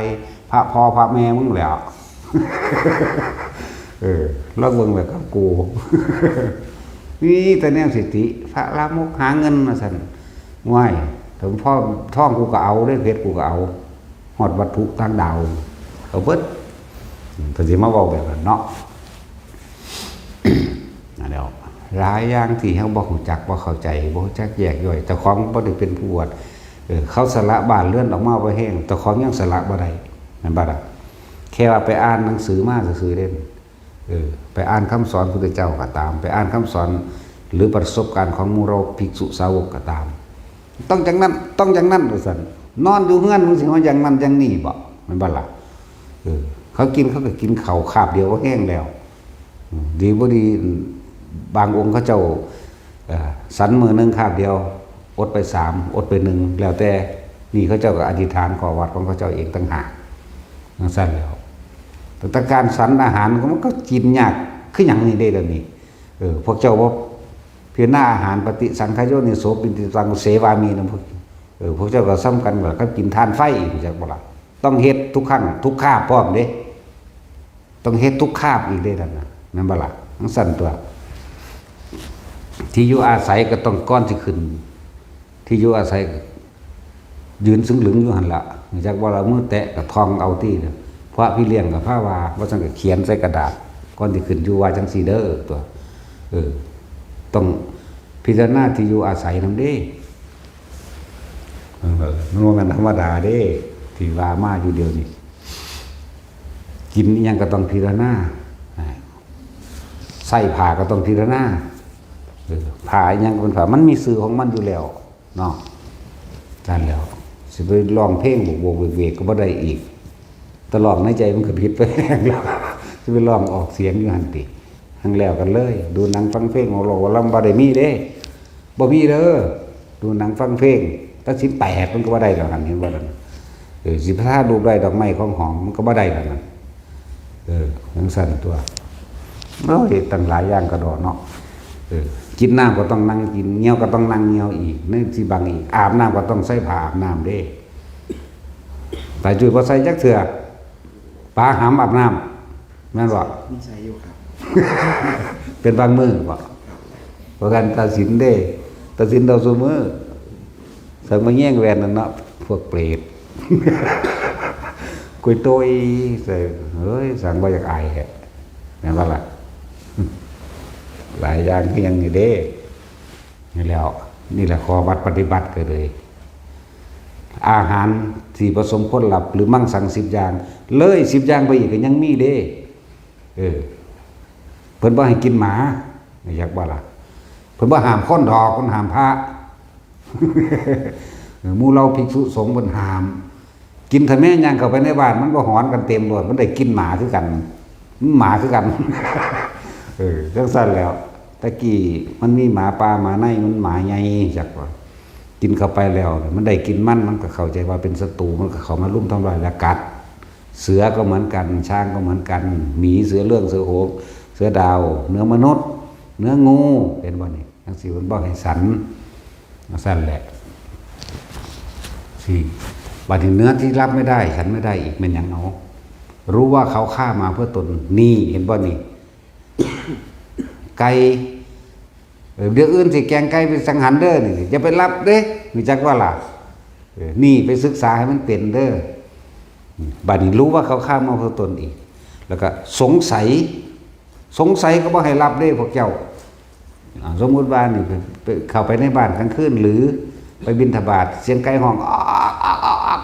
พระพ่อพระแม่มึงแล้วลอกเบิ่งแบบกับกูนี่แต่แนวสิทธิพระลามกหาเงินมาสั่นง่ายถึงพ่อท่องกูก็เอาได้เพชรกูก็เอาหอดวัตถุทางดาวเอาเบิดแต่สิมาเว้าแบบนั้นเนาะเดี๋ยวหลายอย่างที่เฮาบ่รู้จักบ่เข้าใจบ่รู้จักแยกย่อยแต่ของบ่ได้เป็นผู้บวชเขาสละบ้านเรือนออกมาบ่แห้งแต่ของยังสละบ่ได้แม่นบ่ล่ะแค่ว่าไปอ่านหนังสือมาซื่อๆเด้ไปอ่านคำสอนพุทธเจ้าก็ตามไปอ่านคำสอนหรือประสบการณ์ของหมู่เราภิกษุสาวกก็ตามต้องอย่างนั้นว่าซั่นนอนอยู่เฮือนมึงสิว่าอย่างนั้นอย่างนี้บ่แม่นบ่ล่ะเขาก็กินข้าวคาบเดียวก็แห้งแล้วดีบ่ดีบางองค์เขาเจ้าสันมื้อนึงคาบเดียวอดไป3อดไป1แล้วแต่นี่เขาเจ้าก็อธิษฐานขอวัดของเขาเจ้าเองต่างหากนั่นซั่นแล้วแต่การสันอาหารมันก็กินยากคือหยังนี่เด้เดี๋ยวนี้พวกเจ้าบ่เพียรหน้าอาหารปฏิสังขโยนิโสปิติตังเสวามีนำพวกเจ้าก็ซ้ำกันว่าก็กินทานไฟอีกจักบ่ล่ะต้องเฮ็ดทุกครั้งทุกคาบพร้อมเด้ต้องเฮ็ดทุกคาบอีกเด้นั่นน่ะแม่นบ่ล่ะทั้งสั่นตัวที่อยู่อาศัยก็ต้องก้อนสิขึ้นที่อยู่อาศัยยืนซึ่งหลึงอยู่หั่นล่ะจักว่าละมือแตะกับทองเอาที่พระพี่เลี้ยงกับพระว่าซั่นก็เขียนใส่กระดาษก่อนสิขึ้นอยู่ว่าจังซี่เด้อตัวต้องพิจารณาที่อยู่อาศัยนำเด้มันบ่แม่นธรรมดาเด้ที่ว่ามาอยู่เดียวนี้กินอีหยังก็ต้องพิจารณาใส่ผ้าก็ต้องพิจารณาผ้าอีหยังก็เป็นผ้ามันมีชื่อของมันอยู่แล้วเนาะนั่นแล้วสิไปร้องเพลงบวกๆเวกๆก็บ่ได้อีกตลอดในใจมันก็ผิดไปแล้วสิไปร้องออกเสียงอยู่หั่นติทั้งแล้วกันเลยดูหนังฟังเพลงโอโลลำบ่ได้มีเด้บ่มีเด้อดูหนังฟังเพลงถ้า18มันก็บ่ได้ดอกหั่นเห็นบ่นั่นสิพารูปได้ดอกไม้ของหอมมันก็บ่ได้ดอกนั่นจังซั่นตัวโอ้ยตั้งหลายอย่างกระโดดเนาะกินน้ำก็ต้องนั่งกินเงี้ยวก็ต้องนั่งเงี้ยวอีกนี่สิบางอีกอาบน้ำก็ต้องใส่ผ้าอาบน้ำเด้ไปจุดบ่ใส่จักเทื่อปลาหำอาบน้ำแม่นบ่มีใส่อยู่ครับ เป็นบางมื้อบ่เพราะกันตัดสินเด้ตัดสินเราซุมื้อสังมาแย่งแหวนนั่นเนาะพวกเปรตกุยโตยใส่เฮ้ยสั่งบ่อยากอายแฮะแม่นบ่ล่ะ หลายอย่างที่ยังอยู่เด้นี่แล้วนี่แหละข้อวัดปฏิบัติก็เลยอาหารที่ผสมคนหลับหรือมั่งสัง10 อย่างเลย10 อย่างไปอีกก็ยังมีเด้เพิ่นบ่ให้กินหมาอยากว่าล่ะเพิ่นบ่ห้ามคนดอกเพิ่นห้ามพระ หมู่เราภิกษุสงฆ์เพิ่นห้ามกินถ้าแม่ย่างเข้าไปในบ้านมันก็หอนกันเต็มเลยมันได้กินหมาคือกันหมาคือกัน จังซั่นแล้วตะกี้มันมีหมาป่าหมาในมันหมาใหญ่จักว่ากินเข้าไปแล้วมันได้กินมันก็เข้าใจว่าเป็นศัตรูมันก็เข้ามารุมทำลายและกัดเสือก็เหมือนกันช้างก็เหมือนกันหมีเสือเรื่องเสือโหงเสือดาวเนื้อมนุษย์เนื้องูเป็นบ่นี่จังซี่มันบ่ให้สันซั่นแหละสิบัดนี้เนื้อที่รับไม่ได้ฉันไม่ได้อีกเป็นหยังเอารู้ว่าเขาฆ่ามาเพื่อตนนี่เห็นบ่นี่ ไก่เดี๋ยวอื่นสิแกงไก่ไปสังหารเด้อนี่อย่าไปรับเด้รู้จักว่าล่ะนี่ไปศึกษาให้มันเป็นเด้อบัดนี้รู้ว่าเขาฆ่ามาเพื่อตนอีกแล้วก็สงสัยก็บ่ให้รับเด้พวกเจ้าสมมุติว่านี่ไปเข้าไปในบ้านกลางคืนหรือไปบิณฑบาตเสียงไก่ห้อง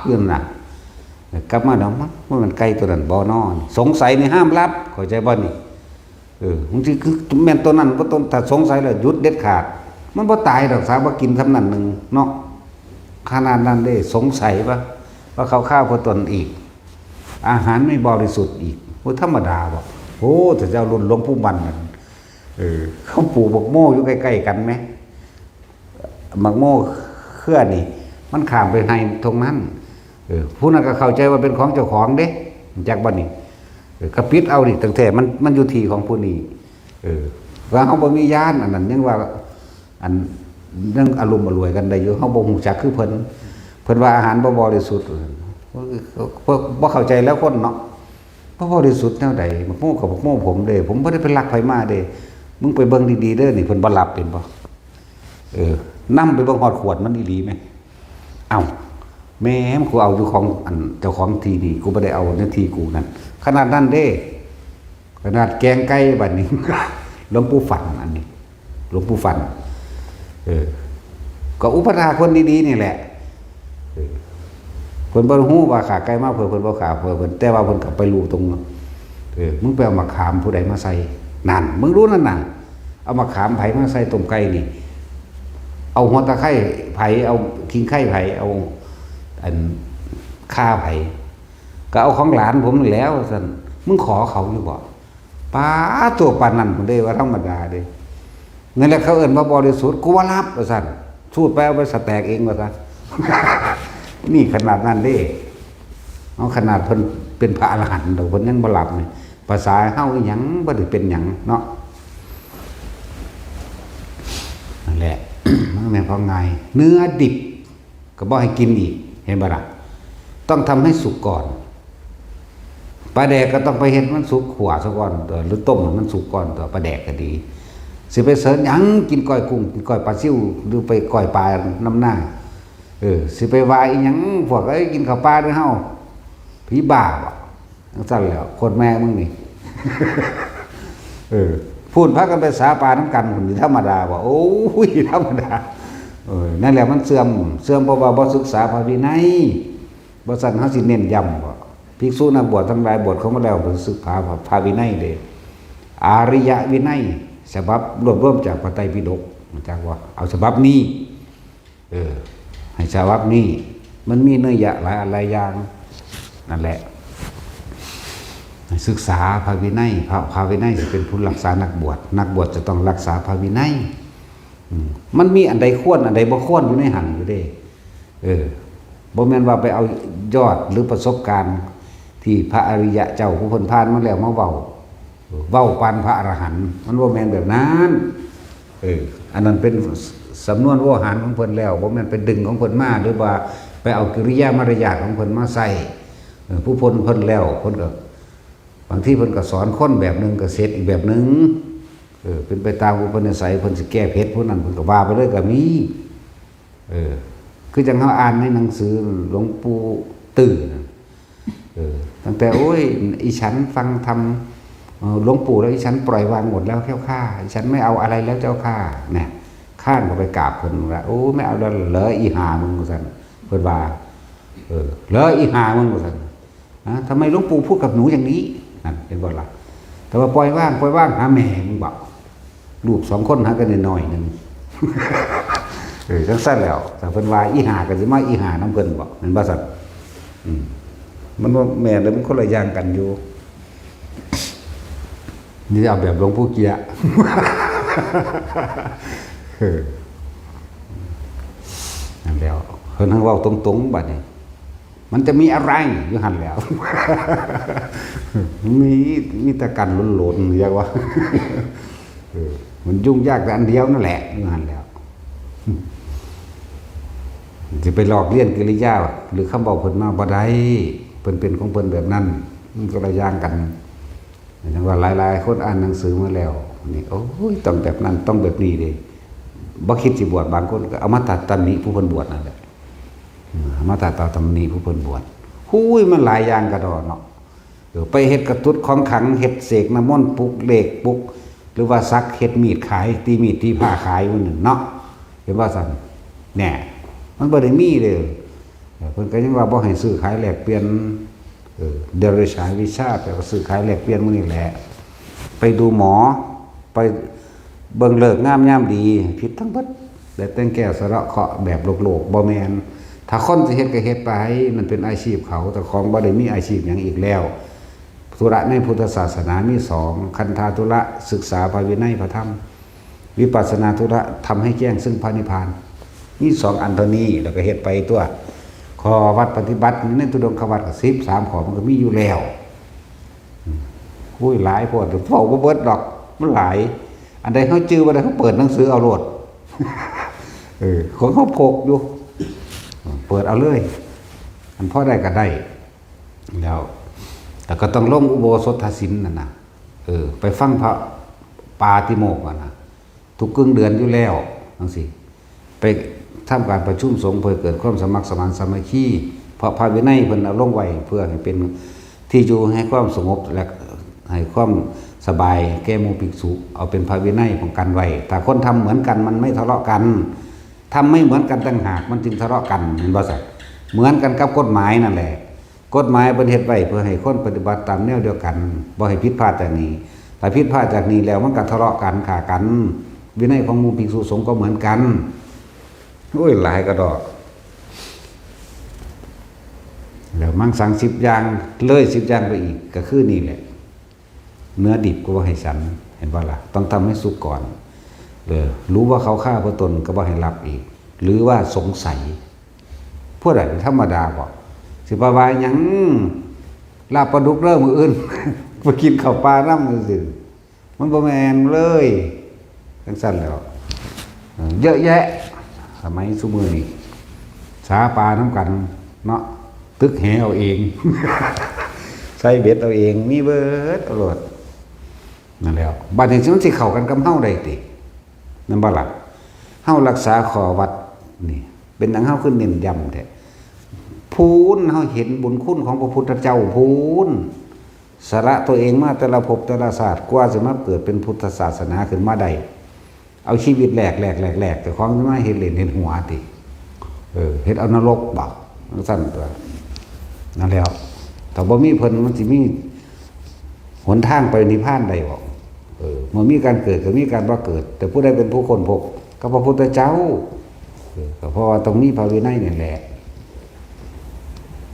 อยู่น่ะกลับมาเนาะมันไก่ตัวนั้นบ่นอนสงสัยนี่ห้ามรับเข้าใจบ่นี่บางทีคือแม่นตัวนั้นก็ต้นถ้าสงสัยแล้วหยุดเด็ดขาดมันบ่ตายดอกสาวบ่กินทำนั้นนึงเนาะขนาดนั้นเด้สงสัยว่าเขาฆ่าเพื่อตนอีกอาหารไม่บริสุทธิ์อีกโอ้ธรรมดาบ่โอ้แต่เจ้ารุ่นหลวงปู่มันนั่นเขาปลูกบักโม่อยู่ใกล้ๆกันไหมบักโม่เครือนี่มันข้ามไปในตรงนั้นผู้นั้นก็เข้าใจว่าเป็นของเจ้าของเด้จากบ้านนี้กระปิดเอาดิตั้งแต่มันอยู่ที่ของผู้นี้ว่าเขาบ่มีญาณอันนั้นยังว่าอันเรื่องอารมณ์อรวยกันได้อยู่เขาบ่ฮู้จักคือเพิ่นว่าอาหารบ่บริสุทธิ์บ่เข้าใจแล้วคนเนาะบ่บริสุทธิ์แนวใดบักโม่กับบักโม่ผมเด้ผมบ่ได้ไปลักไผมาเด้มึงไปเบิ่งดีๆเด้อนี่เพิ่นบ่รับเป็นบ่นำไปเบิ่งฮอดขวดมันอีหลีมั้ยเอ้าแม่มกูเอาอยู่ของอันเจ้าของทีนี่กูไม่ได้เอาในทีกูนั่นขนาดนั้นเด้ขนาดแกงไก่บัดนี้ หลวงปู่ฝันอันนี้หลวงปู่ฝันก็อุปถาคนดีๆนี่แหละเพิ่นบ่ฮู้ว่าขาไก่มาเพิ่นบ่ขาเพิ่นแต่ว่าเพิ่นก็ไปรู้ตรงมึงไปเอามะขามผู้ใดมาใส่นั่นมึงรู้นั่นน่ะเอามะขามไผมาใส่ต้มไก่นี่เอาหัวตะไคร้ไผเอาขิงไข่ไผเอาอันฆ่าไผก็เอาของหลานผมนั่นแล้วซั่นมึงขอเขาอยู่บ่ป้าตัวปานนั้นพุ่นเด้ว่าธรรมดาเด้นั่นแหละเขาเอิ้นว่าบริสุทธิ์กูว่ารับว่าซั่นสูดไปเอาไปสแตกเองว่าซั่น นี่ขนาดนั้นเด้เอาขนาดเพิ่นเป็นพระอรหันต์ดอกเพิ่นยังบ่รับนี่ภาษาเฮาอีหยังบ่ได้เป็นหยังเนาะนั่นแหละ มันแม่นเพราะไงเนื้อดิบก็บ่ให้กินอีกเห็นบ่ล่ะต้องทำให้สุกก่อนปลาแดกก็ต้องไปเฮ็ดมันสุกขั่วซะก่อนตัวหรือต้มมันสุกก่อนตัวปลาแดกก็ดีสิไปเสิร์ชหยังกินก้อยกุ้งกินก้อยปลาซิ่วหรือไปก้อยปลาน้ำหน้าสิไปว่าอีหยังพวกกินข้าวปลาด้วยเฮาผีบ้าบ่จังซั่นแล้วโคตรแม่มึงนี่ พูดพากันไปสาปลาน้ำกันพุ่นธรรมดาบ่โอ้ยธรรมดานั่นแหละมันเสื่อมเพราะว่าบ่ศึกษาพระวินัยบ่ซั่นเฮาสิเน้นย้ำบ่ภิกษุนักบวชทั้งหลายบวชเข้ามาแล้วเพิ่นศึกษาพระวินัยเด้อาริยวินัยฉบับรวบรวมจากพระไตรปิฎกจากว่าเอาฉบับนี้ให้ฉบับนี้มันมีเนื้อหาหลายอย่างนั่นแหละศึกษาพระวินัยพระวินัยจะเป็นผู้รักษานักบวชจะต้องรักษาพระวินัยมันมีอันใดควรอันใดบ่ควรอยู่ในหันอยู่เด้บ่แม่นว่าไปเอายอดหรือประสบการณ์ที่พระอริยะเจ้าผู้เพิ่นผ่านมาแล้วมาเว้าปานพระอรหันต์มันบ่แม่นแบบนั้นอันนั้นเป็นสำนวนโวหารของเพิ่นแล้วบ่แม่นไปดึงของเพิ่นมาหรือว่าไปเอากิริยามารยาทของเพิ่นมาใส่ผู้เพิ่นแล้วเพิ่นก็บางทีเพิ่นก็สอนคนแบบนึงก็เสร็จอีกแบบนึงเป็นไปตามอุปนิสัยเพิ่นสิแก้เพชรผู้นั้นเพิ่นก็ว่าไปเลยก็มีคือจังเฮาอ่านในหนังสือหลวงปู่ตื่นตั้งแต่โอ้ยอีฉันฟังธรรม หลวงปู่แล้วฉันปล่อยวางหมดแล้วแค่ข้าฉันไม่เอาอะไรแล้วเจ้าข้าเนี่ยข้านก็ไปกราบเพิ่นว่าโอ้ไม่เอาแล้วเหลืออีหามึงว่าซั่นเพิ่นว่าเหลืออีหามึงว่าซั่นทำไมหลวงปู่พูดกับหนูอย่างนี้นั่นเป็นบ่ล่ะแต่ว่าปล่อยว่างหาแม่มึงบอกลูก2คนหากันหน่อยนึงจังซั่นแล้วแต่เพิ่นว่าอีหาก็สิมาอีหานํเพิ่นบอกเห็นบ่ซั่นมันว่าแม่แล้วมันคนละอย่างกันอยู่นี่เอาแบบหลวงปู่เกียนั่นแล้วเพิ่นให้เว้าตรงๆบัดนี้มันจะมีอะไรอยู่หั่นแล้วมีแต่กันหล่นๆเรียกว่ามันยุ่งยากแต่อันเดียวนั่นแหละอยู่หั่นแล้วจะไปหลอกเลียนกิริยาหรือคำเว้าเพิ่นมาบ่ได้เพิ่นเป็นของเพิ่นแบบนั้นมันก็ละอย่างกันอย่างว่าหลายๆคนอ่านหนังสือมาแล้วนี่โอ้ยต้องแบบนั้นต้องแบบนี้ดิบ่คิดสิบวชบางคนก็เอามาตัดตำหนิผู้เพิ่นบวชนั่นแหละมาตัดตำหนิผู้เพิ่นบวชหุ้ยมันหลายอย่างกระดอเนาะไปเฮ็ดกระตุ้ดของขังเฮ็ดเสกน้ำมนต์ปลุกเลขปลุกหรือว่าซักเฮ็ดมีดขายตีมีดตีผ้าขายมันนึงเนาะเห็นว่าซั่นแน่มันบ่ได้มีเลยเพิ่นก็ยังว่าบ่ให้ซื้อขายแลกเปลี่ยนเดรัจฉานวิชาแต่ว่าซื้อขายแลกเปลี่ยนมื้อนี้แหละไปดูหมอไปเบิ่งเลิกงามยามดีผิดทั้งเบิดแต่แต่งแก้สะเราะเคาะแบบโลกบ่แม่นถ้าคนสิเฮ็ดก็เฮ็ดไปมันเป็นอาชีพเขาแต่ของบ่ได้มีอาชีพหยังอีกแล้วธุระในพุทธศาสนามี2คันธาธุระศึกษาพระวินัยพระธรรมวิปัสสนาธุระทำให้แจ้งซึ่งพระนิพพานมี2อันเท่านี้แล้วก็เฮ็ดไปตัวข้อวัดปฏิบัติในทุดงควัดก็13ข้อมันก็มีอยู่แล้วคุยหลายพวกเฝ้าบ่เบิดดอกมันหลายอันใดเขาจื้อบ่ได้เขาเปิดหนังสือเอาโลดของเขาพกอยู่เปิดเอาเลยอันพอได้ก็ได้แล้วแต่ก็ต้องลงอุโบสถศีลนั่นน่ะไปฟังพระปาติโมกข์น่ะทุกครึ่งเดือนอยู่แล้วจังซี่ไปทำการประชุมสงฆ์เพื่อเกิดความสมัครสมานสามัคคีเพราะพระวินัยเพิ่นเอาลงไว้เพื่อให้เป็นที่อยู่ให้ความสงบและให้ความสบายแก่หมู่ภิกษุเอาเป็นพระวินัยของกันไว้แต่คนทำเหมือนกันมันไม่ทะเลาะกันทำไม่เหมือนกันต่างหากมันจึงทะเลาะกันเห็นบ่ซั่นเหมือนกันกับกฎหมายนั่นแหละกฎหมายเพิ่นเฮ็ดไว้เพื่อให้คนปฏิบัติตามแนวเดียวกันบ่ให้ผิดพลาดจากนี้ถ้าผิดพลาดจากนี้แล้วมันก็ทะเลาะกันฆ่ากันวินัยของหมู่ภิกษุสงฆ์ก็เหมือนกันโอ้ยหลายกระดอกแล้วมั่งสั่ง10อย่างเลย10อย่างไปอีกก็คือนี่แหละเนื้อดิบก็บ่ให้ฉันเห็นบ่ล่ะต้องทำให้สุกก่อนรู้ว่าเขาฆ่าพระตนก็บ่ให้รับอีกหรือว่าสงสัยพวกนั้นธรรมดาบ่สิบ่ว่าหยังลาบปลาดุกเริ่มมื้ออื่นไปกินข้าวปลานำซื่อมันบ่แม่นเลยจังซั่นแล้วเยอะแยะสมัยซุมื้อนี้สาปลาน้ำกันเนาะตึกแหเอาเองใส่เบ็ดเอาเองมีเบิดตลอดนั่นแล้วบัดนี้มันสิเข้ากันกับเฮาได้ตินั่นบ่ล่ะเฮารักษาข้อวัดนี่เป็นหยังเฮาขึ้นเน้นย้ำแท้พูนเฮาเห็นบุญคุณของพระพุทธเจ้าพูนสละตัวเองมาแต่ละภพแต่ละชาติกว่าจะมาเกิดเป็นพุทธศาสนาขึ้นมาได้เอาชีวิตแหลกแต่ของจะมาเห็นเล่นเห็นหัวติเฮ็ดเอานรกบ่ซั่นตัวนั่นแล้วถ้าบ่มีเพิ่นมันสิมีหนทางไปนิพพานได้บ่เมื่อมีการเกิดก็มีการบ่เกิดแต่ผู้ใดเป็นผู้ค้นพบก็พระพุทธเจ้าก็เพราะว่าตรงนี้พระวินัยนี่แหละ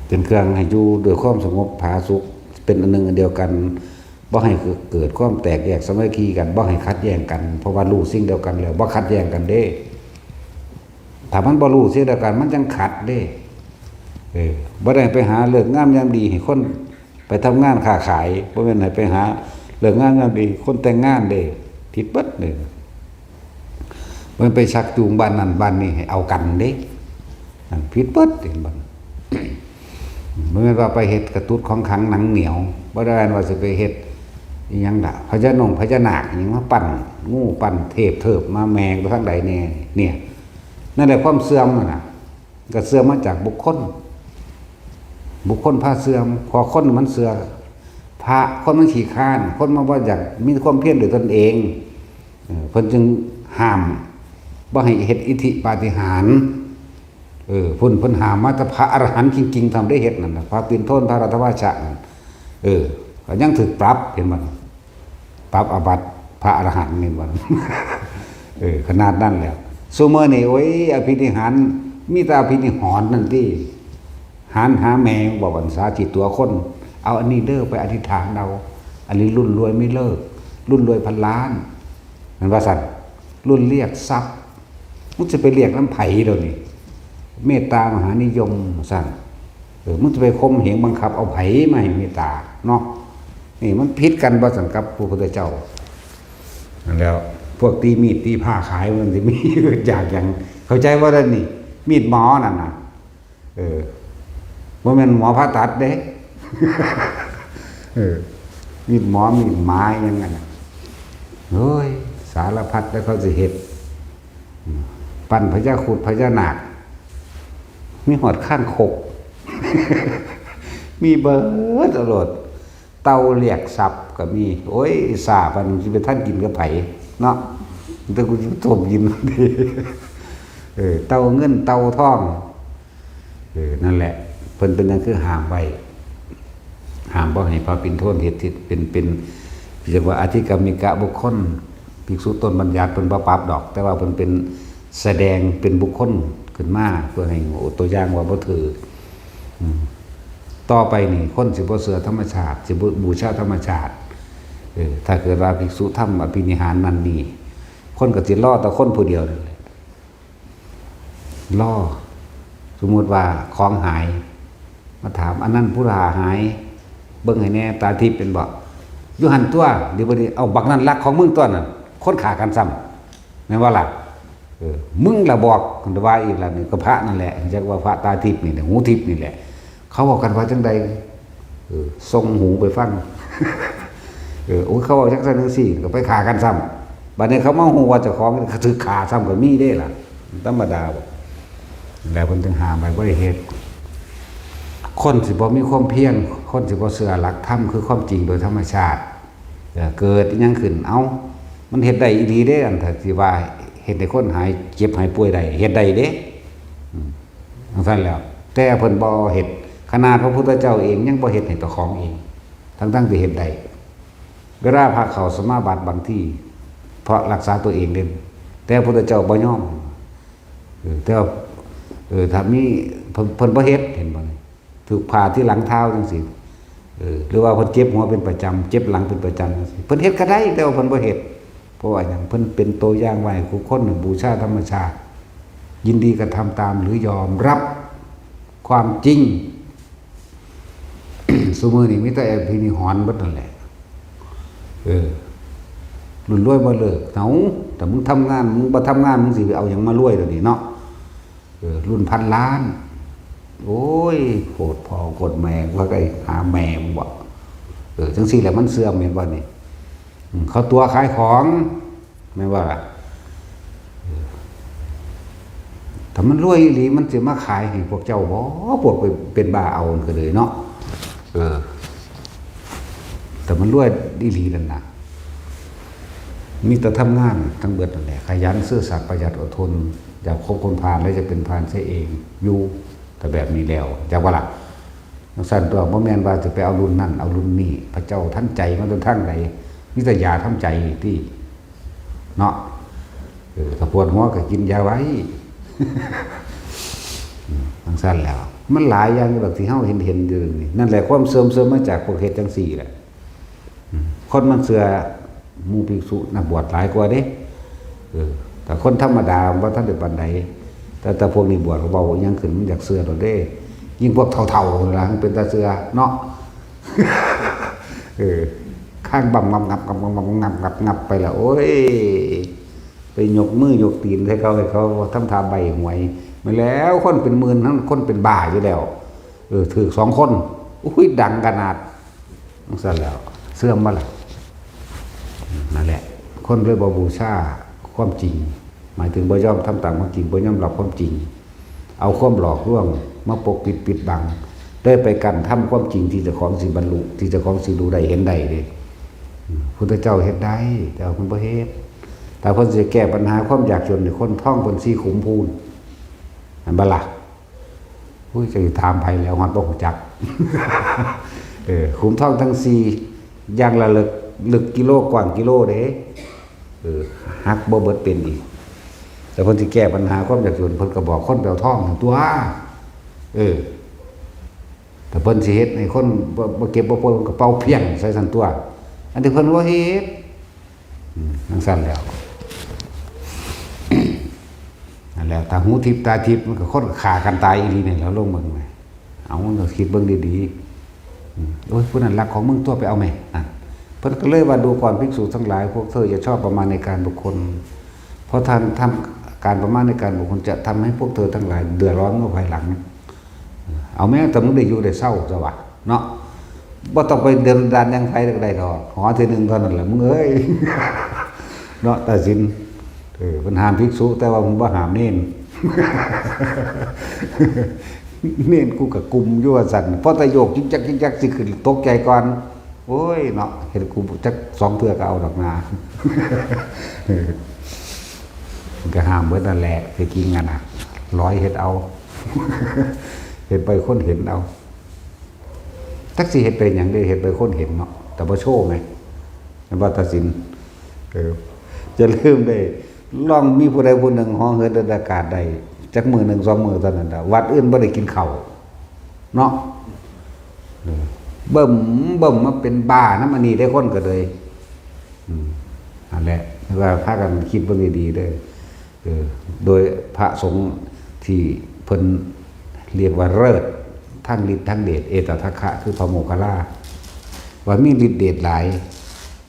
เป็นเครื่องให้อยู่ด้วยความสงบผาสุกเป็นอันหนึ่งอันเดียวกันบ่ให้เกิดความแตกแยกสามัคคีกันบ่ให้ขัดแย้งกันเพราะว่ารู้สิ่งเดียวกันแล้วบ่ขัดแย้งกันเด้ถ้ามันบ่รู้สิ่งเดียวกันมันจังขัดเด้บ่ได้ไปหาเลิกงามยามดีให้คนไปทำงานค้าขายบ่แม่นให้ไปหาเลิกงามยามดีคนแต่งงานเด้ผิดเบิดเด้มันไปชักจูงบ้านนั้นบ้านนี้ให้เอากันเด้นั่นผิดเบิดเห็นบ่บ่แม่นว่าไปเฮ็ดกระตุ้ดของขังหนังเหนียวบ่ได้ว่าสิไปเฮ็ดอีหยังล่ะพญานงพญานาคอีหยังมาปั่นงูปั่นเทพเถิบมาแมงไปทางใดแน่เนี่ยนั่นแหละความเสื่อมน่ะก็เสื่อมมาจากบุคคลพาเสื่อมพอคนมันเสื่อม พระคนมันขี้ข้านคนมาว่าอยากมีความเพียรด้วยตนเองเพิ่นจึงห้ามบ่ให้เฮ็ดอิทธิปาฏิหาริย์เพิ่นห้ามมาแต่พระอรหันต์จริงๆทำได้เฮ็ดนั่นน่ะพระปิ่นโทนพระรัตวาชะนั่นก็ยังถูกปรับเห็นบ่ปรับอาบัติพระอรหันต์นี่บ่ขนาดนั้นแล้วซุมื้อนี้โอ้ยอภินิหารมีแต่อภินิหรนั่นติหารหาแมงบ่วันสาจิตตัวคนเอาอันนี้เด้อไปอธิษฐานเอาอันนี้รุ่นรวยไม่เลิกรุ่นรวยพันล้านนั่นว่าซั่นรุ่นเรียกทรัพย์มึงจะไปเรียกน้ำไผเดี๋ยวนี้เมตตามหานิยมสั่นมึงจะไปข่มเหงบังคับเอาไผมาให้เมตตาเนาะนี่มันผิดกันบ่สั่นกับพระพุทธเจ้านั่นแล้วพวกตีมีดตีผ้าขายมันสิมีอยากอย่างเข้าใจว่านั่นนี่มีดหมอนั่นน่ะบ่แม่นหมอผ่าตัดเด้มีดหมอมีดไม้ยังไงเฮ้ยสารพัดแล้วเขาสิเฮ็ดปั้นพญาครุฑพญานาคมีหอดข้างคก มีเบิดตลอดเตาเรียกสับก็มีโอ้ยสาปันสิไปท่านกินกับไผเนาะแต่กูสิถมกินดีเตาเงินเตาทองนั่นแหละเพิ่นเป็นนั่นคือห้ามไว้ห้ามบ่ให้พระปิ่นโทนเฮ็ดที่เป็นเรียกว่าอธิกรรมิกะบุคคลภิกษุต้นบัญญัติเพิ่นบ่ปรับดอก แต่ว่าเพิ่นเป็นแสดงเป็นบุคคลขึ้นมาเพื่อให้ตัวอย่างว่าบ่ถือต่อไปนี่คนสิบ่เชื่อธรรมชาติสิบ่บูชาธรรมชาติถ้าเกิดว่าภิกษุทำอภินิหารนั่นนี่คนก็สิรอแต่คนผู้เดียวนั่นแหละรอสมมุติว่าของหายมาถามอันนั้นผู้ราหายเบิ่งให้แน่ตาทิพย์เป็นบ่อยู่หันตัวเดี๋ยวบ่ได้เอาบักนั้นลักของมึงตัวนั้นคนฆ่ากันซ้ำแม่นว่าล่ะมึงละบอกกันว่าอีกแล้วนี่ก็พระนั่นแหละจักว่าพระตาทิพย์นี่แหละหูทิพย์นี่แหละเขาบอกกันว่าจังใดทรงหูไปฟังโอ้ยเขาบอกจังซั่นจังซี่ก็ไปฆ่ากันซ้ำบัดนี้เขามาฮู้ว่าเจ้าของถือฆ่าซ้ำก็มีเด้ล่ะธรรมดาบ่แล้วเพิ่นจึงห้ามไว้บ่ได้เฮ็ดคนสิบ่มีความเพียรคนสิบ่เชื่อหลักธรรมคือความจริงโดยธรรมชาติเกิดอิหยังขึ้นเอ้ามันเฮ็ดได้อีหลีเด้อันถ้าสิว่าเฮ็ดให้คนหายเจ็บหายป่วยได้เฮ็ดได้เด้จังซั่นแล้วแต่เพิ่นบ่เฮ็ดขนาดพระพุทธเจ้าเองยังบ่เฮ็ดให้ตัวของเองทั้งที่เฮ็ดได้เวลาพระเข้าสมาบัติบางที่เพราะรักษาตัวเองเด่นแต่พระพุทธเจ้าบ่ยอมแต่ว่าถ้ามีเพิ่นบ่เฮ็ดเห็นบ่ถูกผ่าที่หลังเท้าจังซี่หรือว่าเพิ่นเจ็บหัวเป็นประจำเจ็บหลังเป็นประจำจังซี่เพิ่นเฮ็ดก็ได้แต่ว่าเพิ่นบ่เฮ็ดเพราะว่าอย่างเพิ่นเป็นตัวอย่างไว้ให้คนบูชาธรรมชาติยินดีกระทำตามหรือยอมรับความจริง ซุมื้อนี้มีแต่อภินิหรณ์เบิดนั่นแหละรุ่นรวยบ่เลิกเอ้าแต่มึงทำงานมึงบ่ทำงานมึงสิไปเอาหยังมารวยเดี๋ยวนี้เนาะรุ่นพันล้านโอ้ยโคตรพ่อโคตรแม่ว่าไงหาแม่มึงบ่จังซี่แหละมันเสื่อมแม่นบ่นี่เขาตัวขายของแม่นว่าถ้ามันรวยอีหลีมันสิมาขายให้พวกเจ้าบ่พวกไปเป็นบ้าเอาก็เลยเนาะแต่มันรวยอีหลีนั่นน่ะมีแต่ทำงานทั้งเบิดนั่นแหละขยันซื่อสัตย์ประหยัดอดทนอยากคบคนพาลแล้วจะเป็นพาลเสียเองอยู่แต่แบบนี้แล้วจักว่าล่ะจังซั่นตัวบ่แม่นว่าจะไปเอารุ่นนั้นเอารุ่นนี้พระเจ้าท่านใจมันจนทางใดมีแต่ยาทำใจที่เนาะถ้าปวดหัวก็กินยาไว้ จังซั่นแล้วมันหลายอย่างแบบที่เฮาเห็นอยู่นี่นั่นแหละความเสื่อมมาจากพวกเฮ็ดจังซี่แหละคนมันเชื่อหมู่ภิกษุนักบวชหลายกว่าเด้แต่คนธรรมดาบ่ทันได้ปานใดแต่พวกนี้บวชเบายังขึ้นมันอยากเชื่อโดดเด้ยิ่งพวกเฒ่าๆล่ะมันเป็นตาเชื่อเนาะ ข้างบ่งับไปแล้วโอ้ยไปยกมือยกตีนให้เขาทำท่าใบหวยมาแล้วคนเป็นหมื่นทั้งคนเป็นบ้าอยู่แล้วถือ2คนอุ้ยดังขนาดจังซั่นแล้วเสื่อมบ่ล่ะนั่นแหละคนเลยบ่บูชาความจริงหมายถึงบ่ยอมทำตามความจริงบ่ยอมรับความจริงเอาความหลอกลวงมาปกปิดบัง ได้ไปกันทำความจริงที่เจ้าของสิบรรลุที่เจ้าของสิรู้ได้เห็นได้เด้พุทธเจ้าเฮ็ดได้แต่คุณบ่เฮ็ดแต่เพิ่นสิแก้ปัญหาความยากจนให้คนท่องเพิ่นสิขุมพูนอันบ่ล่ะอุ้ยจะถามไผแล้วฮอดบ่ฮู้จักขุมท่องทั้ง4อย่างละลึกกิโลกว้างกิโลเด้ฮักบ่เบิดเป็นอีกแต่เพิ่นสิแก้ปัญหาความยากจนเพิ่นก็บอกคนไปเอาทองทั้งตัวแต่เพิ่นสิเฮ็ดให้คนบ่เก็บบ่ปนกระเป๋าเพียงใส่ซั่นตัวอันที่เพิ่นบ่เฮ็ดจังซั่นแล้วนั่นแหละถ้าหูทิพย์ตาทิพย์มันก็คนฆ่ากันตายอีหลีนี่แล้วลงเบิ่งแหมเอาคิดเบิ่งดีๆโอ้ยผู้นั้นรักของมึงตัวไปเอาแม่เพิ่นก็เลยว่าดูก่อนภิกษุทั้งหลายพวกเธออย่าชอบประมาณในการบุคคลเพราะท่านทำการประมาณในการบุคคลจะทำให้พวกเธอทั้งหลายเดือดร้อนเมื่อภายหลังเอาแม้แต่มึงได้อยู่ได้เศร้าซะวะเนาะบ่ต้องไปเดินดานยังไผได้ดอกขอทีนึงเท่านั้นแหละมึงเอ้ยเนาะตัดสินเพิ่นห้ามภิกษุแต่ว่ามึงบ่ห้ามเน้นเน้นกูก็กุมอยู่ว่าซั่นพอตะโยกจิกจักสิขึ้นตกใจก่อนโอ้ยเนาะเห็นกูจัก2เทื่อก็เอาดอกนาก็ห้ามเบิดนั่นแหละสิกินกันน่ะร้อยเฮ็ดเอาเฮ็ดไปคนเห็นเอาจักสิเฮ็ดไปหยังได้เฮ็ดไปคนเห็นเนาะแต่บ่โชว์ไงมันบ่ตัดสินจะลืมได้ลองมีผู้ใดผู้หนึ่งฮ้องเหินเดินอากาศได้จักมื้อนึง2มื้อเท่านั้นน่ะวัดอื่นบ่ได้กินข้าวเนาะเบิ่มมาเป็นบ้านำอันนี้ได้คนก็เลยนั่นแหละว่าพากันคิดเบิ่งดีๆเด้อโดยพระสงฆ์ที่เพิ่นเรียกว่าเลิศทั้งฤทธิ์ทั้งเดชเอตทัคคะคือพระโมคคัลลาว่ามีฤทธิ์เดชหลาย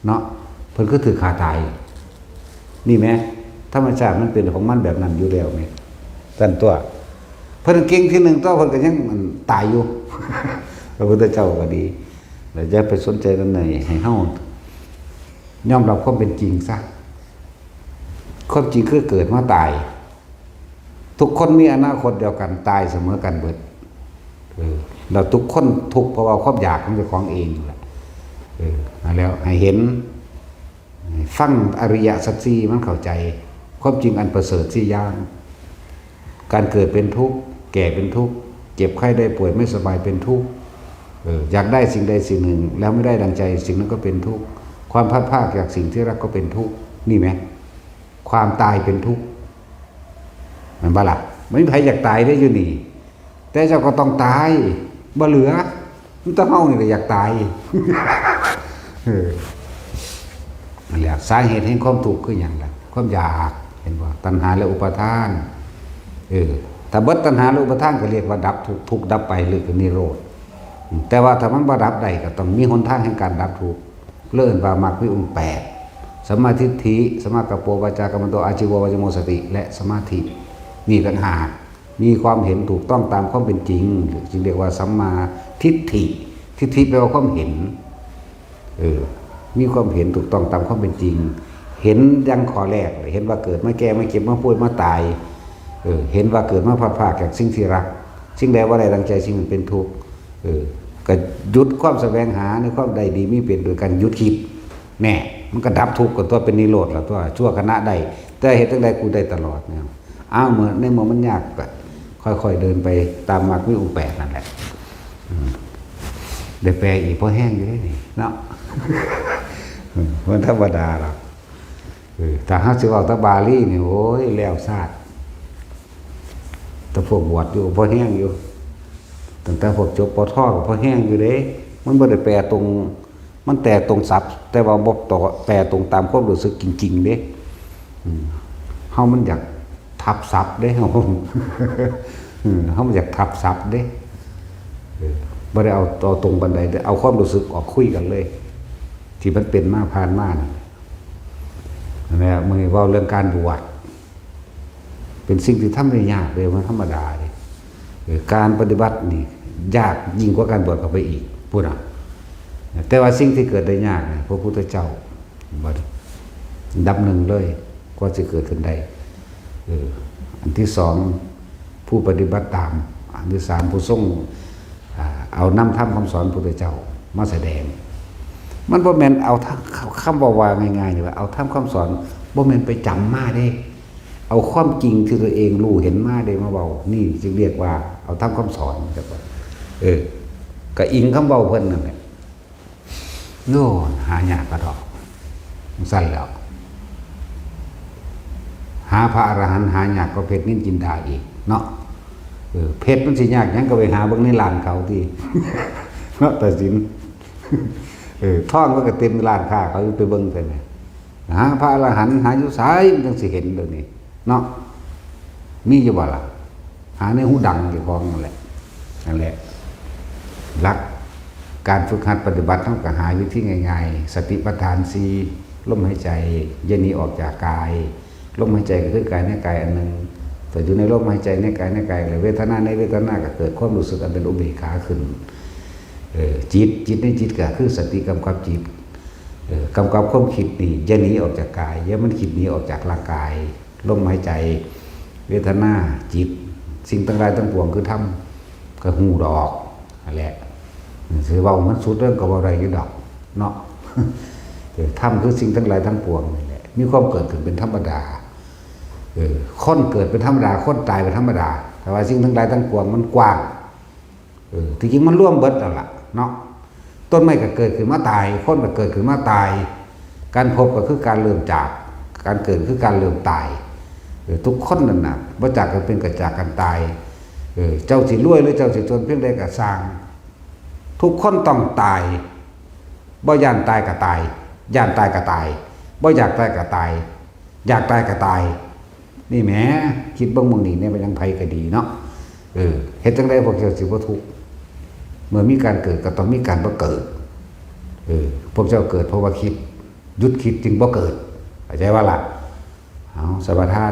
เนาะเพิ่นก็ถือขาตายนี่แม้ธรรมชาติมันเป็นของมันแบบนั้นอยู่แล้วแม่ซั่นตัวเพิ่นเก่งที่1ตัวเพิ่นก็ยังตายอยู่พระพุทธเจ้าก็ดีแล้วอย่าไปสนใจนั่นไหนให้เฮายอมรับความเป็นจริงซะความจริงคือเกิดมาตายทุกคนมีอนาคตเดียวกันตายเสมอกันเบิดเราทุกคนทุกข์เพราะว่าความอยากของเจ้าของเองแหละแล้วให้เห็นฟังอริยสัจสี่มันเข้าใจความจริงอันประเสริฐ4อย่างการเกิดเป็นทุกข์แก่เป็นทุกข์เจ็บไข้ได้ป่วยไม่สบายเป็นทุกข์อยากได้สิ่งใดสิ่งหนึ่งแล้วไม่ได้ดังใจสิ่งนั้นก็เป็นทุกข์ความพลาดพลาดจากสิ่งที่รักก็เป็นทุกข์นี่ไหมความตายเป็นทุกข์มันบ้าล่ะไม่มีใครอยากตายได้อยู่นี่แต่เจ้าก็ต้องตายบ่เหลือมันต้องเฮานี่แหละอยากตายนั่นแหละสาเหตุแห่งความทุกข์คือหยังล่ะความอยากเห็นบ่ตัณหาและอุปาทานถ้าเบิดตัณหาและอุปาทานก็เรียกว่าดับทุกข์ดับไปหรือคือนิโรธแต่ว่าถ้ามันบ่ดับได้ก็ต้องมีหนทางแห่งการดับทุกข์เลิ่นว่ามรรคมีองค์8สัมมาทิฏฐิสัมมากัปโปวาจากัมมันโตอาชีววาจโมสติและสมาธินี่ต่างหากมีความเห็นถูกต้องตามความเป็นจริงจึงเรียกว่าสัมมาทิฏฐิทิฏฐิแปลว่าความเห็นมีความเห็นถูกต้องตามความเป็นจริงเห็นดังข้อแรกเห็นว่าเกิดมาแก่มาเก็บมาป่วยมาตายเห็นว่าเกิดมาพลาดพลาดจากสิ่งที่รักสิ่งใดว่าใดดังใจสิ่งนั้นเป็นทุกข์ก็หยุดความแสวงหาในความใดดีมีเป็นโดยการหยุดคิดแน่มันก็ดับทุกข์กับตัวเป็นนิโรธแล้วตัวชั่วคณะได้แต่เหตุใดกูได้ตลอดเนี่ยเหมือนในเมื่อมันยากก็ค่อยๆเดินไปตามมรรคมีองค์8นั่นแหละได้แปลอีกเพราะแห้งอยู่ได้นี่เนาะมันธรรมดาหรอกแต่ถ้าสิเอาตะบาลีนี่โอ้ยแล้วซาดแต่พวกบวชอยู่เพราะแห้งอยู่ตั้งแต่พวกจบปทก็เพราะแห้งอยู่เด้มันบ่ได้แปลตรงมันแต่ตรงศัพท์แต่ว่าบ่ต่อแปลตรงตามความรู้สึกจริงๆเด้เฮามันอยากทับศัพท์เด้เฮามันอยากทับศัพท์เด้บ่ได้เอาต่อตรงบันไดเอาความรู้สึกออกคุยกันเลยที่มันเป็นมาผ่านมานั่นแหละมื้อนี้เว้าเรื่องการบวชเป็นสิ่งที่ทำได้ยากเลยมันธรรมดาเลยการปฏิบัตินี่ยากยิ่งกว่าการบวชเข้าไปอีกพูดแต่ว่าสิ่งที่เกิดได้ยากพระพุทธเจ้าดับหนึ่งเลยก็จะเกิดขึ้นได้อันที่2ผู้ปฏิบัติตามอันที่3ผู้ทรง เอานำธรรมคำสอนพระพุทธเจ้ามาแสดงมันบ่แม่นเอาคำว่าง่ายๆนี่ว่าเอาธรรมคำสอนบ่แม่นไปจำมาเด้เอาความจริงที่ตัวเองรู้เห็นมาได้มาเว้านี่จึงเรียกว่าเอาธรรมคำสอนครับก็อิงคำเว้าเพิ่นนั่นแหละโน่นหายากกระดอกสั่นแล้วหาพระอรหันต์หายากก็เพชรนินจินดาอีกเนาะเพชรมันสิยากหยังก็ไปหาเบิ่งในร้านเขาที่ เนาะแต่สินท่องก็เต็มร้านค้าเขาไปเบิ่งไปเนี่ยหาพระอรหันต์หาอยู่ไสมันจังสิเห็นเดี๋ยวนี้เนาะมีอยู่บ่ล่ะหาในหูดังอยู่ของนั่นแหละหลักการฝึกหัดปฏิบัติต้องกระหายวิธีง่ายๆสติปัฏฐาน4ลมหายใจอย่าหนีออกจากกายลมหายใจก็คือกายในกายอันหนึ่งแต่อยู่ในลมหายใจในกายเลยเวทนาในเวทนาก็เกิดความรู้สึกอันเป็นอุเบกขาขึ้นจิตในจิตก็คือสติกำกับจิตกำกับความคิดนี่อย่าหนีออกจากกายอย่ามันคิดหนีออกจากร่างกายลมหายใจเวทนาจิตสิ่งต่างๆทั้งปวงคือทำก็หูดอกนั่นแหละถือว่ามันสุดเรื่องกับอะไรอยู่ดอกเนาะทำคือสิ่งทั้งหลายทั้งปวงนี่แหละมีความเกิดขึ้นเป็นธรรมดาคนเกิดเป็นธรรมดาคนตายเป็นธรรมดาแต่ว่าสิ่งทั้งหลายทั้งปวงมันกว้างที่จริงมันร่วมเบิดแล้วล่ะเนาะต้นไม้ก็เกิดขึ้นมาตายคนก็เกิดขึ้นมาตายการพบก็คือการเริ่มจากการเกิดคือการเริ่มตายทุกคนนั่นน่ะบ่จากกันเป็นกับจากกันตายเจ้าสิรวยหรือเจ้าสิจนเพียงใดก็สร้างทุกคนต้องตายบ่ย่านตายก็ตายย่านตายก็ตายบ่อยากตายก็ตายอยากตายก็ตายนี่แหมคิดเบิ่งมึงนี่เนี่ยมันยังไผก็ดีเนาะเฮ็ดจังได๋พวกเจ้าสิบ่ทุกข์เมื่อมีการเกิดก็ต้องมีการบ่เกิดพวกเจ้าเกิดเพราะว่าคิดหยุดคิดจึงบ่เกิดเข้าใจว่าล่ะเอาสวัสดี